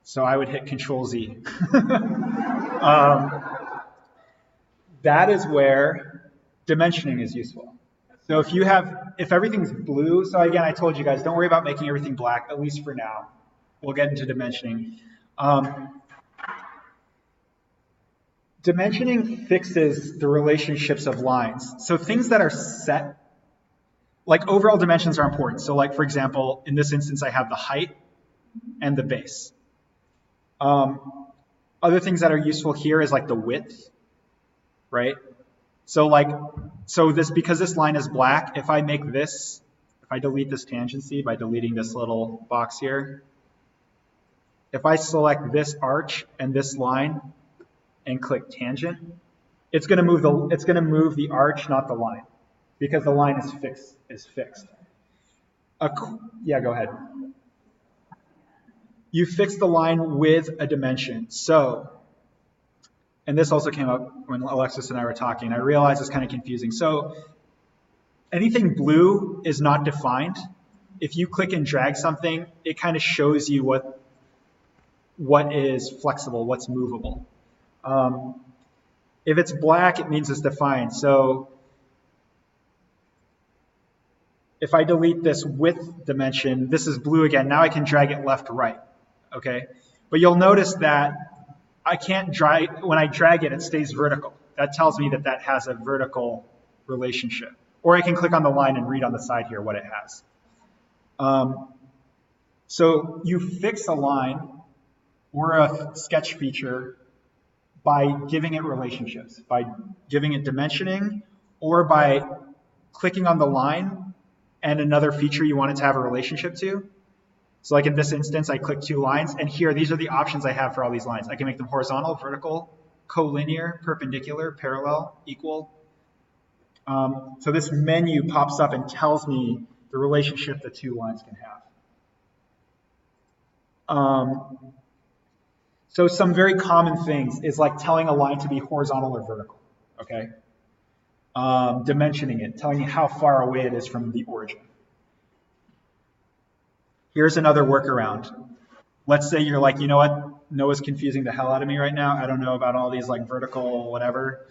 So I would hit Control Z. That is where dimensioning is useful. So if everything's blue, so again, I told you guys, don't worry about making everything black, at least for now. We'll get into dimensioning. Dimensioning fixes the relationships of lines. So things that are set, like overall dimensions are important. So like, for example, in this instance, I have the height and the base. Other things that are useful here is like the width, right? So because this line is black, if I delete this tangency by deleting this little box here, if I select this arch and this line and click tangent, it's going to move the arch, not the line, because the line is fixed. Yeah, go ahead. You fix the line with a dimension. So, and this also came up when Alexis and I were talking. I realized it's kind of confusing. So anything blue is not defined. If you click and drag something, it kind of shows you what is flexible, what's movable. If it's black, it means it's defined. So if I delete this width dimension, this is blue again. Now I can drag it left, right, okay? But you'll notice that I can't drag, when I drag it, it stays vertical. That tells me that that has a vertical relationship. Or I can click on the line and read on the side here what it has. So you fix a line or a sketch feature by giving it relationships, by giving it dimensioning, or by clicking on the line and another feature you want it to have a relationship to. So like in this instance, I click 2 lines, and here, these are the options I have for all these lines. I can make them horizontal, vertical, collinear, perpendicular, parallel, equal. So this menu pops up and tells me the relationship the 2 lines can have. So some very common things is like telling a line to be horizontal or vertical, okay? Dimensioning it, telling you how far away it is from the origin. Here's another workaround. Let's say you're like, you know what, Noah's confusing the hell out of me right now. I don't know about all these like vertical, whatever,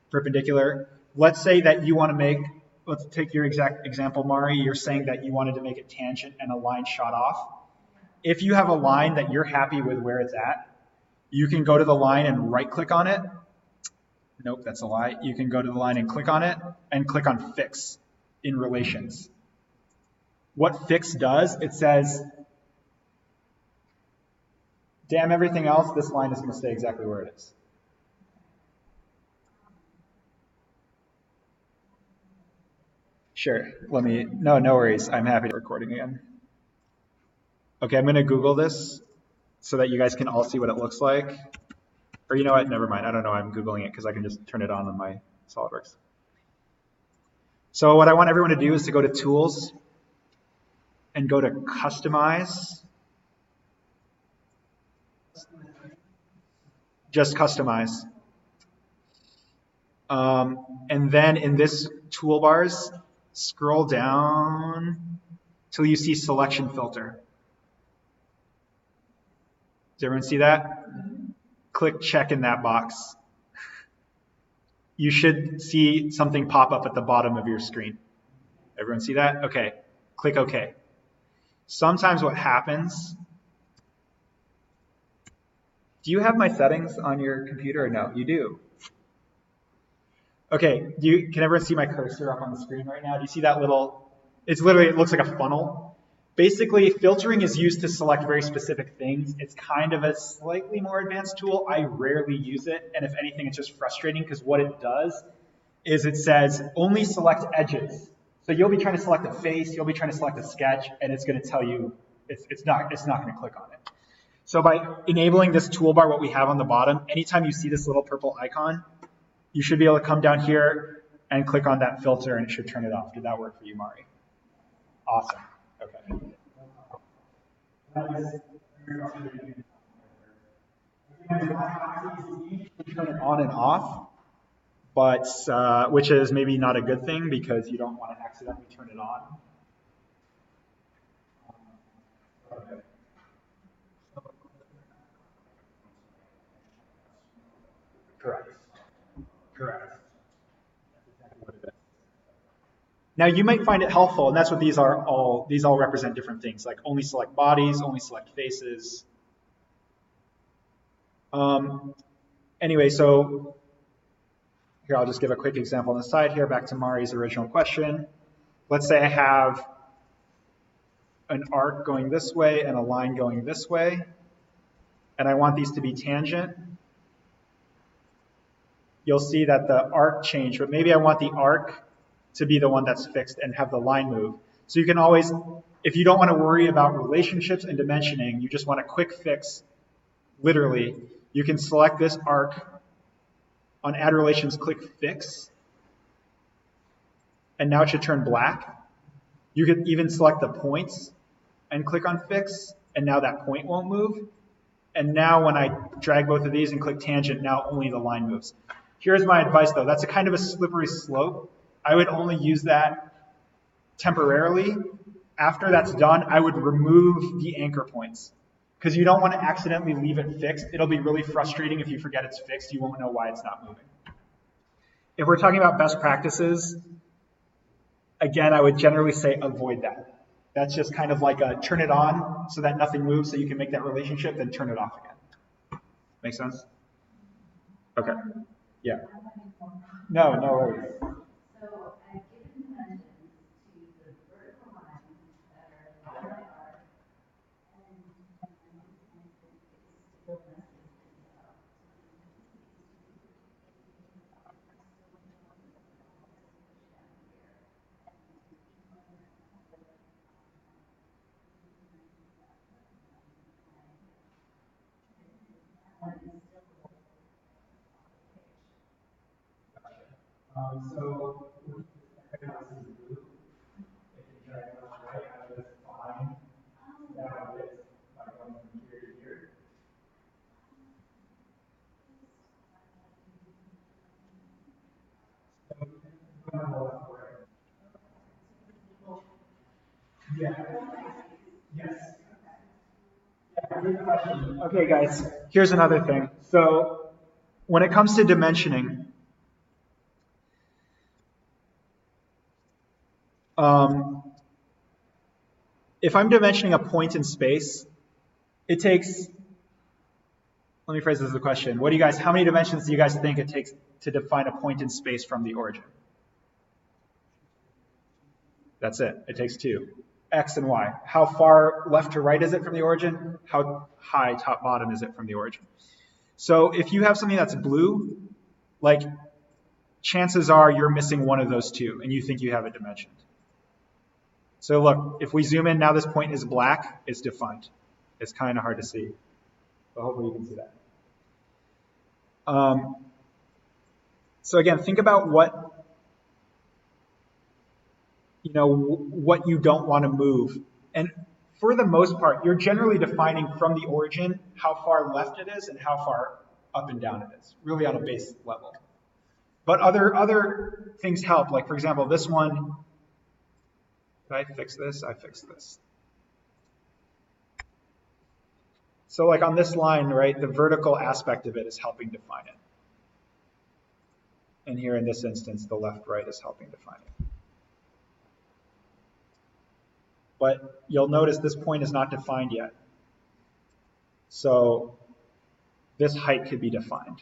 perpendicular. Let's say that you want to make, let's take your exact example, Mari. You're saying that you wanted to make a tangent and a line shot off. If you have a line that you're happy with where it's at, you can go to the line and right click on it. Nope, that's a lie. You can go to the line and click on it and click on fix in relations. What fix does, it says, damn everything else, this line is going to stay exactly where it is. Sure, no worries. I'm happy to recording again. Okay, I'm going to Google this so that you guys can all see what it looks like. Or you know what, never mind. I don't know, I'm Googling it because I can just turn it on my SolidWorks. So what I want everyone to do is to go to Tools and go to Customize. Just Customize. And then in this toolbars, scroll down till you see Selection Filter. Does everyone see that? Click check in that box. You should see something pop up at the bottom of your screen. Everyone see that? Okay, click OK. Sometimes what happens, do you have my settings on your computer or no? You do. Okay, can everyone see my cursor up on the screen right now? Do you see that little, it looks like a funnel. Basically, filtering is used to select very specific things. It's kind of a slightly more advanced tool. I rarely use it, and if anything, it's just frustrating because what it does is it says only select edges. So you'll be trying to select a face, you'll be trying to select a sketch, and it's going to tell you it's not going to click on it. So by enabling this toolbar, what we have on the bottom, anytime you see this little purple icon, you should be able to come down here and click on that filter, and it should turn it off. Did that work for you, Mari? Awesome. Okay. Turn it on and off, but which is maybe not a good thing because you don't want to accidentally turn it on. Okay. Correct. Correct. That's exactly what it is. Now you might find it helpful, and that's what these all represent different things, like only select bodies, only select faces. Anyway, so here I'll just give a quick example on the side here, back to Mari's original question. Let's say I have an arc going this way and a line going this way, and I want these to be tangent. You'll see that the arc changed, but maybe I want the arc to be the one that's fixed and have the line move. So you can always, if you don't want to worry about relationships and dimensioning, you just want a quick fix, literally, you can select this arc on add relations, click fix, and now it should turn black. You could even select the points and click on fix, and now that point won't move. And now when I drag both of these and click tangent, now only the line moves. Here's my advice though, that's a kind of a slippery slope. I would only use that temporarily. After that's done, I would remove the anchor points because you don't want to accidentally leave it fixed. It'll be really frustrating if you forget it's fixed. You won't know why it's not moving. If we're talking about best practices, again, I would generally say avoid that. That's just kind of like a turn it on so that nothing moves so you can make that relationship, then turn it off again. Make sense? Okay. Yeah. No worries. So I've given dimensions to the vertical lines that are on my arc, and still messes things up. So recognize the blue. If you drag left right, I would find that width by going from here to here. Yeah. Yes. Yeah, good question. Okay, guys, here's another thing. So when it comes to dimensioning, if I'm dimensioning a point in space, it takes, let me phrase this as a question. How many dimensions do you guys think it takes to define a point in space from the origin? That's it. It takes two. X and Y. How far left to right is it from the origin? How high top bottom is it from the origin? So if you have something that's blue, like chances are you're missing one of those two and you think you have it dimensioned. So look, if we zoom in, now this point is black, it's defined. It's kind of hard to see, but hopefully you can see that. So again, think about what you don't want to move. And for the most part, you're generally defining from the origin how far left it is and how far up and down it is, really on a base level. But other things help, like for example, this one, did I fix this? I fixed this. So like on this line, right, the vertical aspect of it is helping define it. And here in this instance, the left-right is helping define it. But you'll notice this point is not defined yet. So this height could be defined.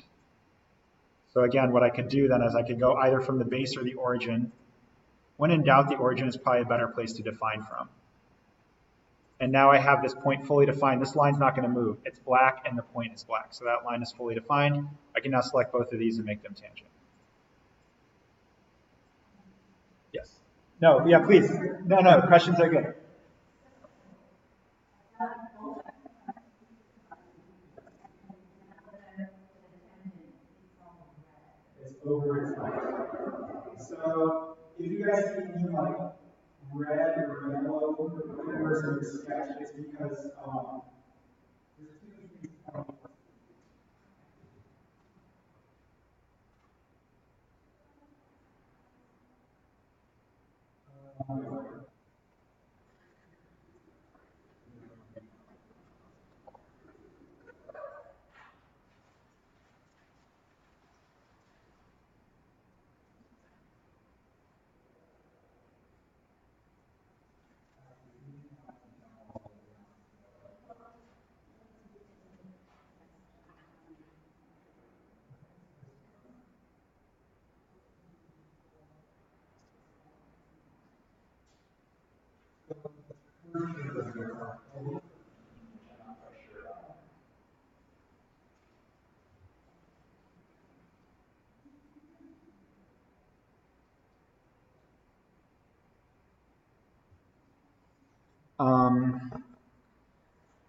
So again, what I could do then is I could go either from the base or the origin. When in doubt, the origin is probably a better place to define from. And now I have this point fully defined. This line's not going to move. It's black and the point is black. So that line is fully defined. I can now select both of these and make them tangent. Yes. No, yeah, please. No, questions are good. It's over its life. So if you guys see any like red or yellow numbers in your sketch, it's because there's two things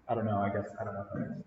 I don't know. I guess I don't know. If that is.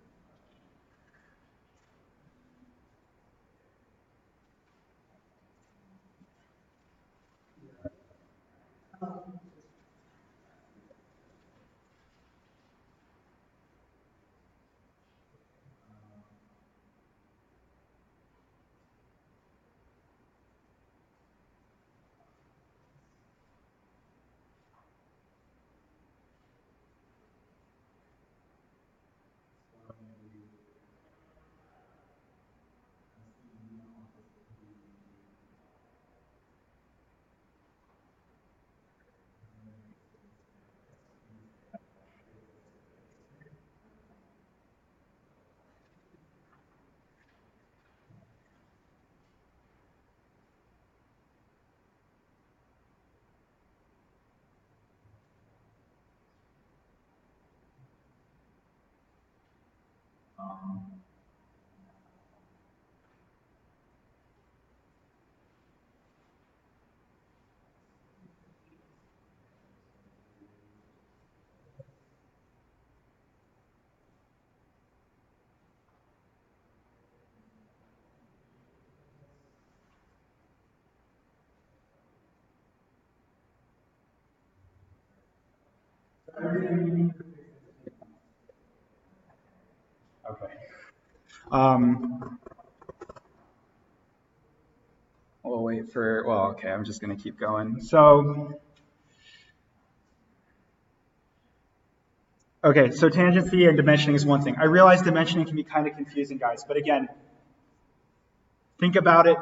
Okay. We'll wait for, well, okay, I'm just going to keep going. So, okay, so tangency and dimensioning is one thing. I realize dimensioning can be kind of confusing, guys, but again, think about it.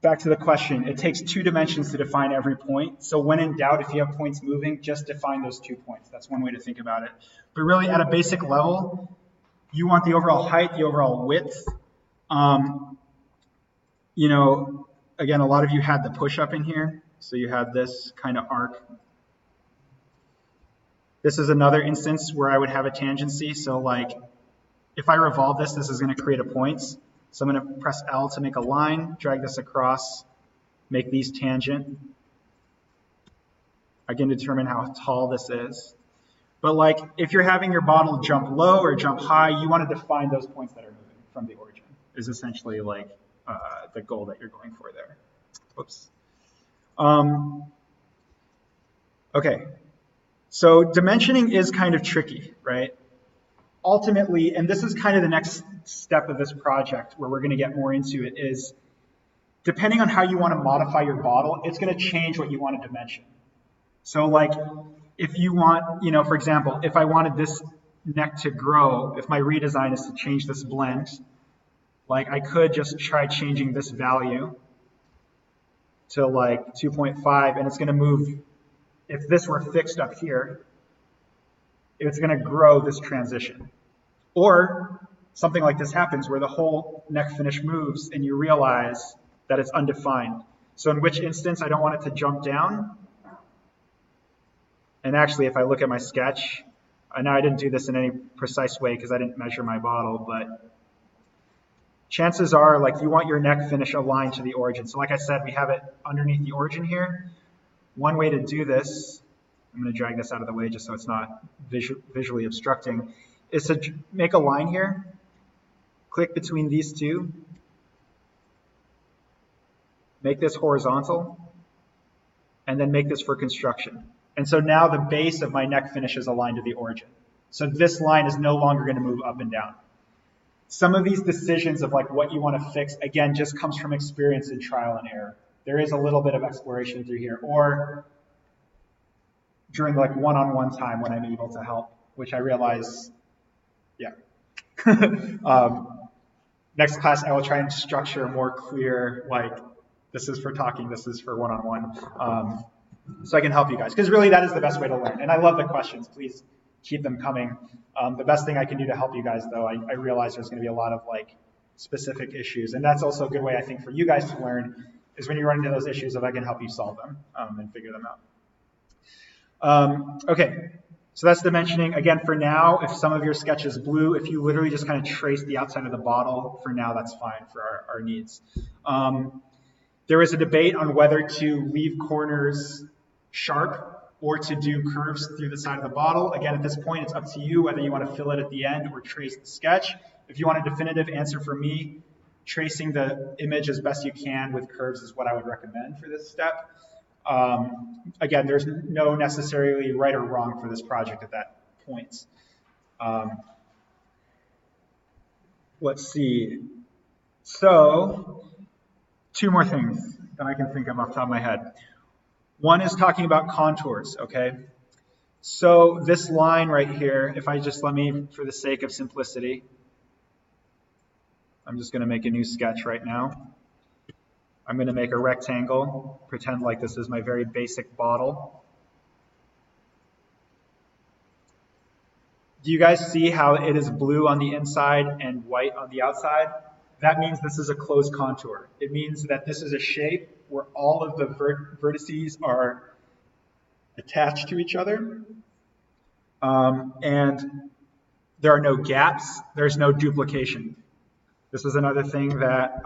Back to the question, it takes 2 dimensions to define every point. So when in doubt, if you have points moving, just define those 2 points. That's one way to think about it. But really, at a basic level, you want the overall height, the overall width. You know, again, a lot of you had the push-up in here. So you have this kind of arc. This is another instance where I would have a tangency. So like, if I revolve this, this is going to create a point. So I'm going to press L to make a line, drag this across, make these tangent. I can determine how tall this is. But like, if you're having your bottle jump low or jump high, you want to define those points that are moving from the origin, is essentially like the goal that you're going for there. Whoops. Okay, so dimensioning is kind of tricky, right? Ultimately, and this is kind of the next step of this project where we're going to get more into it, is depending on how you want to modify your bottle, it's going to change what you want to dimension. So like, if you want, you know, for example, if I wanted this neck to grow, if my redesign is to change this blend, like I could just try changing this value to like 2.5, and it's going to move. If this were fixed up here, it's going to grow this transition. Or something like this happens where the whole neck finish moves and you realize that it's undefined. So in which instance I don't want it to jump down. And actually, if I look at my sketch, I know I didn't do this in any precise way because I didn't measure my bottle, but chances are like you want your neck finish aligned to the origin. So like I said, we have it underneath the origin here. One way to do this, I'm going to drag this out of the way just so it's not visually obstructing, is to make a line here, click between these two, make this horizontal, and then make this for construction. And so now the base of my neck finish is aligned to the origin. So this line is no longer going to move up and down. Some of these decisions of like what you want to fix, again, just comes from experience and trial and error. There is a little bit of exploration through here, or during like one-on-one time when I'm able to help, which I realize, yeah. Next class, I will try and structure a more clear, like, this is for talking, this is for one-on-one, so I can help you guys. Because really, that is the best way to learn. And I love the questions. Please keep them coming. The best thing I can do to help you guys, though, I realize there's going to be a lot of like specific issues. And that's also a good way, I think, for you guys to learn, is when you run into those issues, if I can help you solve them and figure them out. Okay, so that's dimensioning. Again, for now, if some of your sketch is blue, if you literally just kind of trace the outside of the bottle, for now that's fine for our needs. There is a debate on whether to leave corners sharp or to do curves through the side of the bottle. Again, at this point, it's up to you whether you want to fill it at the end or trace the sketch. If you want a definitive answer for me, tracing the image as best you can with curves is what I would recommend for this step. Again, there's no necessarily right or wrong for this project at that point. Let's see. So, two more things that I can think of off the top of my head. One is talking about contours, okay? So this line right here, if I just for the sake of simplicity, I'm just going to make a new sketch right now. I'm going to make a rectangle, pretend like this is my very basic bottle. Do you guys see how it is blue on the inside and white on the outside? That means this is a closed contour. It means that this is a shape where all of the vertices are attached to each other. And there are no gaps. There's no duplication. This is another thing that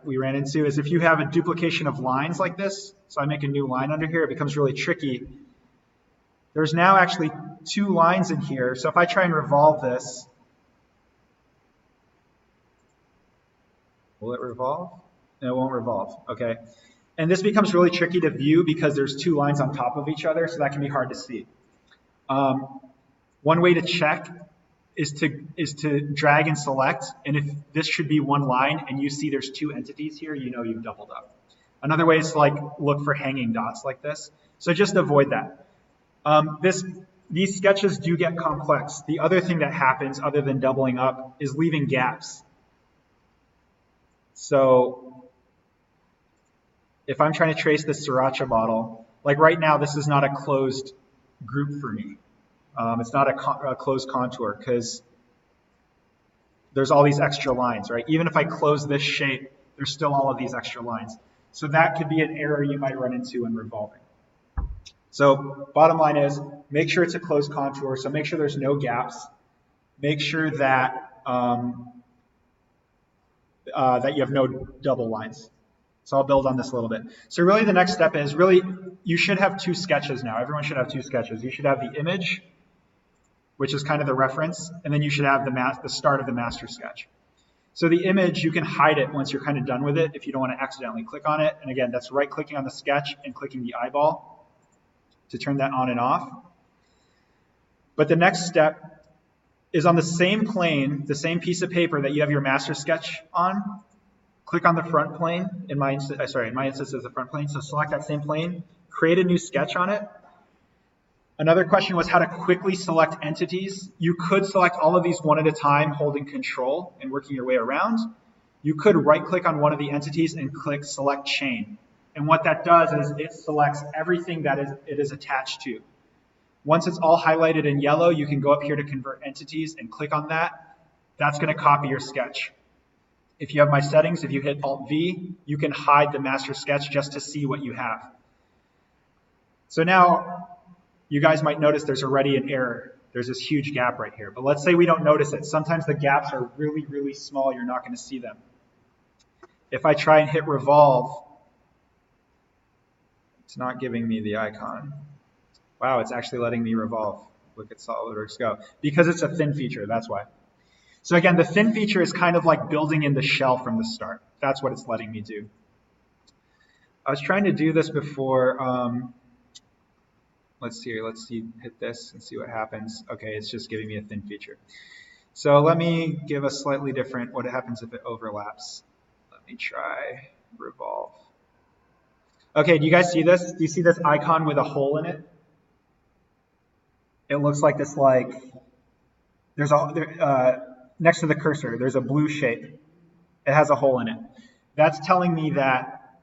we ran into is if you have a duplication of lines like this, so I make a new line under here, it becomes really tricky. There's now actually two lines in here. So if I try and revolve this, will it revolve? No, it won't revolve, okay. And this becomes really tricky to view because there's two lines on top of each other, so that can be hard to see. One way to check is to drag and select, and if this should be one line and you see there's two entities here, you know you've doubled up. Another way is to look for hanging dots like this. So just avoid that. These sketches do get complex. The other thing that happens other than doubling up is leaving gaps. So if I'm trying to trace this sriracha bottle, like right now, this is not a closed group for me. It's not a closed contour because there's all these extra lines, right? Even if I close this shape, there's still all of these extra lines. So that could be an error you might run into in revolving. So bottom line is, make sure it's a closed contour. So make sure there's no gaps. Make sure that that you have no double lines. So I'll build on this a little bit. So really the next step is you should have two sketches now. Everyone should have two sketches. You should have the image, which is kind of the reference, and then you should have the start of the master sketch. So the image, you can hide it once you're kind of done with it if you don't want to accidentally click on it. And again, that's right-clicking on the sketch and clicking the eyeball to turn that on and off. But the next step is on the same plane, the same piece of paper that you have your master sketch on. Click on the front plane. In my instance is the front plane. So select that same plane, create a new sketch on it. Another question was how to quickly select entities. You could select all of these one at a time, holding Control and working your way around. You could right-click on one of the entities and click Select Chain. And what that does is it selects everything that it is attached to. Once it's all highlighted in yellow, you can go up here to Convert Entities and click on that. That's going to copy your sketch. If you have my settings, if you hit Alt-V, you can hide the master sketch just to see what you have. So now, you guys might notice there's already an error. There's this huge gap right here. But let's say we don't notice it. Sometimes the gaps are really, really small. You're not going to see them. If I try and hit Revolve, it's not giving me the icon. Wow, it's actually letting me revolve. Look at SolidWorks Go. Because it's a thin feature, that's why. So again, the thin feature is kind of like building in the shell from the start. That's what it's letting me do. I was trying to do this before. Let's see, hit this and see what happens. Okay, it's just giving me a thin feature. So let me give a slightly different, what happens if it overlaps. Let me try revolve. Okay, do you guys see this? Do you see this icon with a hole in it? It looks like this, there's next to the cursor, there's a blue shape. It has a hole in it. That's telling me that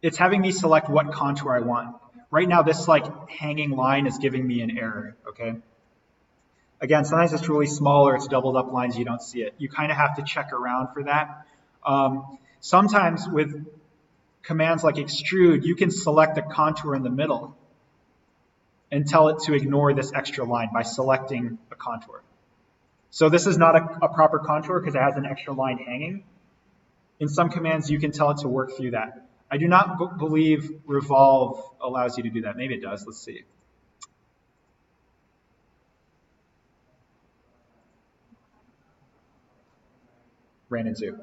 it's having me select what contour I want. Right now, this hanging line is giving me an error, okay? Again, sometimes it's really small or it's doubled up lines, you don't see it. You kind of have to check around for that. Sometimes with commands like extrude, you can select a contour in the middle and tell it to ignore this extra line by selecting a contour. So this is not a proper contour because it has an extra line hanging. In some commands, you can tell it to work through that. I do not believe revolve allows you to do that. Maybe it does. Let's see. Ran into.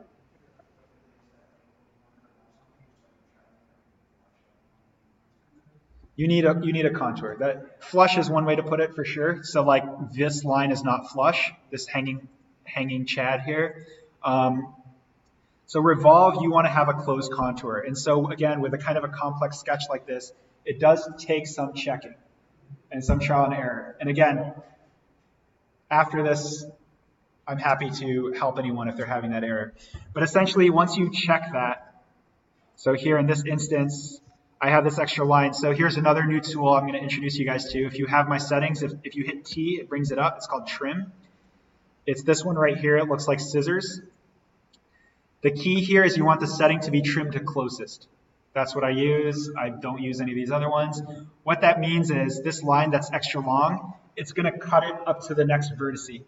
You need a contour. That flush is one way to put it for sure. So like this line is not flush. This hanging chad here. So revolve, you want to have a closed contour. And so again, with a kind of a complex sketch like this, it does take some checking and some trial and error. And again, after this, I'm happy to help anyone if they're having that error. But essentially, once you check that, so here in this instance, I have this extra line. So here's another new tool I'm going to introduce you guys to. If you have my settings, if you hit T, it brings it up. It's called trim. It's this one right here. It looks like scissors. The key here is you want the setting to be trimmed to closest. That's what I use. I don't use any of these other ones. What that means is this line that's extra long, it's going to cut it up to the next vertice.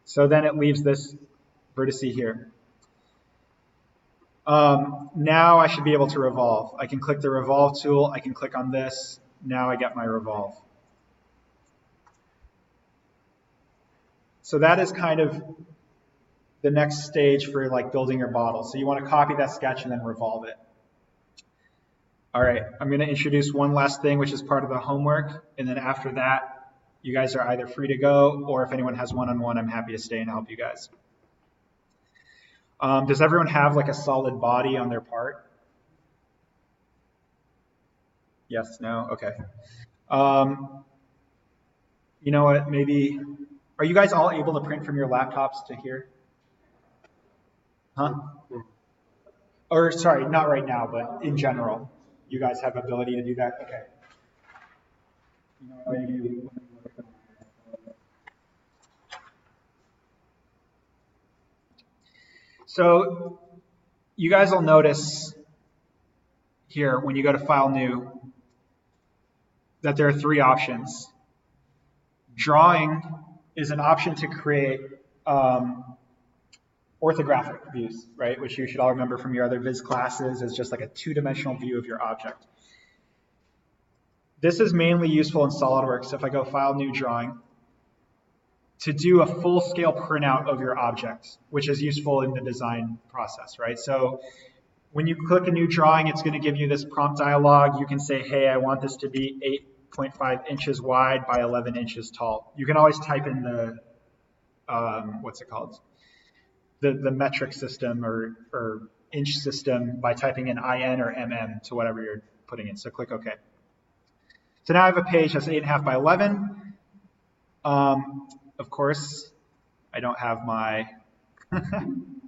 So then it leaves this vertice here. Now I should be able to revolve. I can click the revolve tool. I can click on this. Now I get my revolve. So that is kind of the next stage for like building your model. So you want to copy that sketch and then revolve it. All right, I'm going to introduce one last thing, which is part of the homework. And then after that, you guys are either free to go, or if anyone has one-on-one, I'm happy to stay and help you guys. Does everyone have like a solid body on their part? Yes, no, okay. You know what, maybe, are you guys all able to print from your laptops to here? Huh? Or sorry, not right now, but in general, you guys have ability to do that? Okay. You know, maybe so you guys will notice here when you go to File New that there are three options. Drawing is an option to create orthographic views, right? Which you should all remember from your other viz classes as just like a two-dimensional view of your object. This is mainly useful in SolidWorks. If I go File, New, Drawing, to do a full-scale printout of your object, which is useful in the design process, right? So when you click a new drawing, it's going to give you this prompt dialog. You can say, hey, I want this to be 8.5 inches wide by 11 inches tall. You can always type in the, what's it called? The metric system or inch system by typing in IN or MM to whatever you're putting in. So click OK. So now I have a page that's 8.5 by 11. Of course, I don't have my, I'm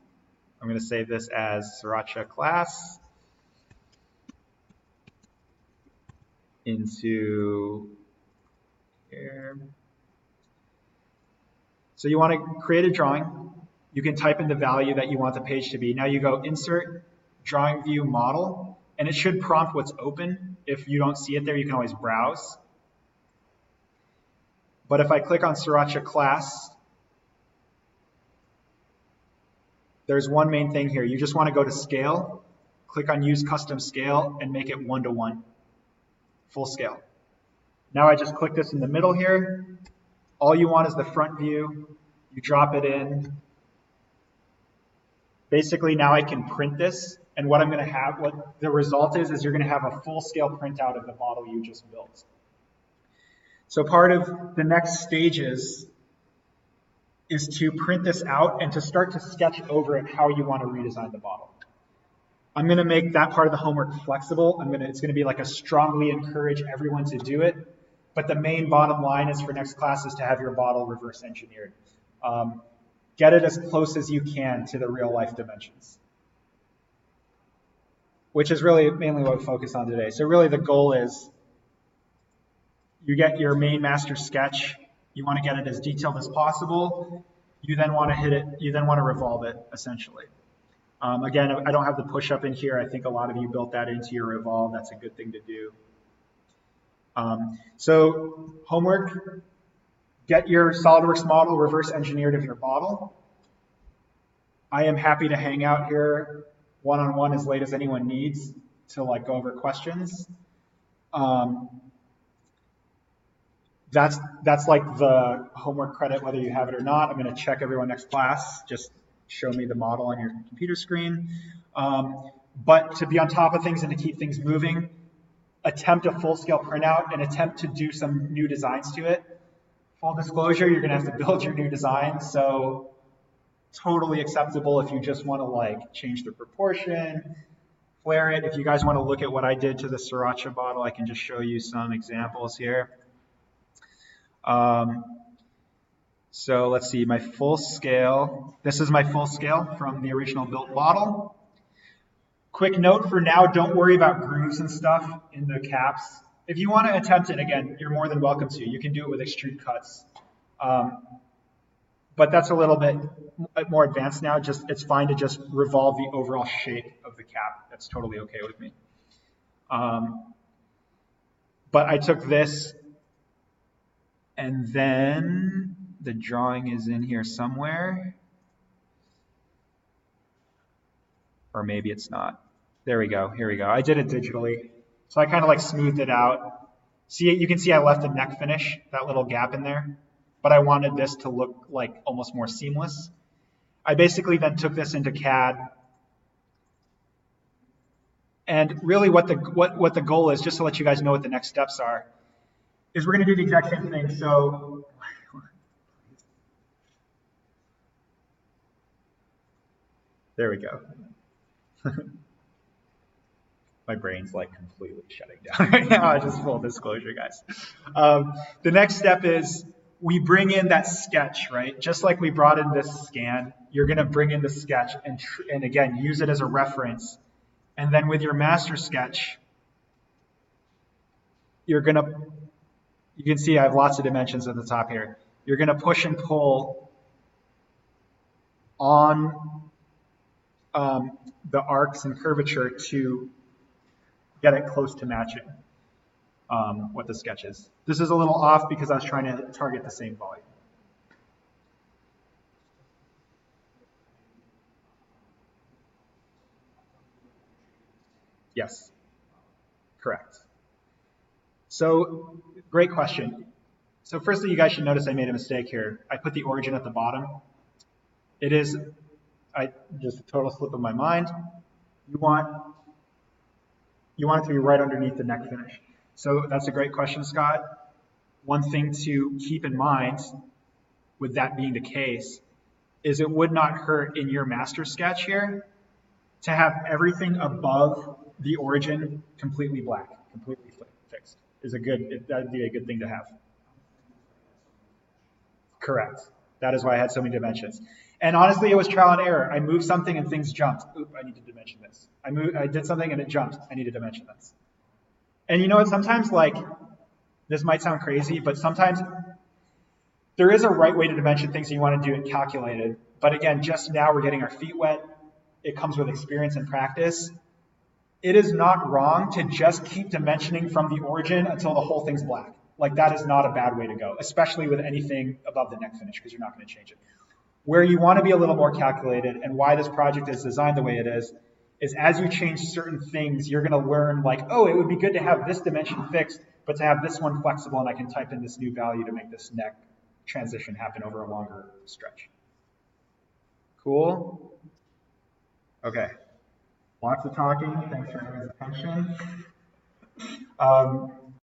going to save this as Sriracha class into here. So you want to create a drawing. You can type in the value that you want the page to be. Now you go Insert, Drawing View, Model, and it should prompt what's open. If you don't see it there, you can always browse. But if I click on Sriracha class, there's one main thing here. You just want to go to Scale, click on Use Custom Scale, and make it 1:1, full scale. Now I just click this in the middle here. All you want is the front view. You drop it in. Basically, now I can print this, and what I'm going to have, what the result is you're going to have a full-scale printout of the model you just built. So part of the next stages is to print this out and to start to sketch over it how you want to redesign the model. I'm going to make that part of the homework flexible. It's going to be like a strongly encourage everyone to do it, but the main bottom line is for next class is to have your model reverse engineered. Get it as close as you can to the real life dimensions, which is really mainly what we focus on today. So really the goal is you get your main master sketch, you want to get it as detailed as possible, you then want to hit it, you then want to revolve it essentially. Again, I don't have the push up in here. I think a lot of you built that into your Revolve. That's a good thing to do. So homework, get your SolidWorks model reverse engineered of your model. I am happy to hang out here one-on-one as late as anyone needs to like go over questions. That's like the homework credit, whether you have it or not. I'm going to check everyone next class. Just show me the model on your computer screen. But to be on top of things and to keep things moving, attempt a full-scale printout and attempt to do some new designs to it. Full disclosure, you're going to have to build your new design. So totally acceptable if you just want to like change the proportion, flare it. If you guys want to look at what I did to the Sriracha bottle, I can just show you some examples here. So let's see, my full scale. This is my full scale from the original built bottle. Quick note for now, don't worry about grooves and stuff in the caps. If you want to attempt it again, you're more than welcome to. You can do it with extrude cuts. But that's a little bit more advanced now. Just it's fine to just revolve the overall shape of the cap. That's totally okay with me. But I took this, and then the drawing is in here somewhere. Or maybe it's not. There we go. Here we go. I did it digitally. So I kind of like smoothed it out. See, you can see I left a neck finish, that little gap in there. But I wanted this to look like almost more seamless. I basically then took this into CAD. And really what the goal is, just to let you guys know what the next steps are, is we're going to do the exact same thing. So there we go. My brain's like completely shutting down right now. Just full disclosure, guys. The next step is we bring in that sketch, right? Just like we brought in this scan, you're going to bring in the sketch and again, use it as a reference. And then with your master sketch, you can see I have lots of dimensions at the top here. You're going to push and pull on the arcs and curvature to get it close to matching what the sketch is. This is a little off because I was trying to target the same volume. Yes, correct. So great question. So firstly, you guys should notice I made a mistake here. I put the origin at the bottom. It is just a total slip of my mind. You want it to be right underneath the neck finish. So that's a great question, Scott. One thing to keep in mind with that being the case is it would not hurt in your master sketch here to have everything above the origin completely black, completely fixed. That'd be a good thing to have. Correct. That is why I had so many dimensions. And honestly, it was trial and error. I moved something and things jumped. Oop, I need to dimension this. I did something and it jumped. I need to dimension this. And you know what? Sometimes, like, this might sound crazy, but sometimes there is a right way to dimension things and you want to do it calculated. But again, just now we're getting our feet wet. It comes with experience and practice. It is not wrong to just keep dimensioning from the origin until the whole thing's black. Like, that is not a bad way to go, especially with anything above the neck finish, because you're not going to change it. Where you want to be a little more calculated, and why this project is designed the way it is as you change certain things, you're going to learn like, oh, it would be good to have this dimension fixed, but to have this one flexible, and I can type in this new value to make this neck transition happen over a longer stretch. Cool? Okay. Lots of talking. Thanks for everyone's attention.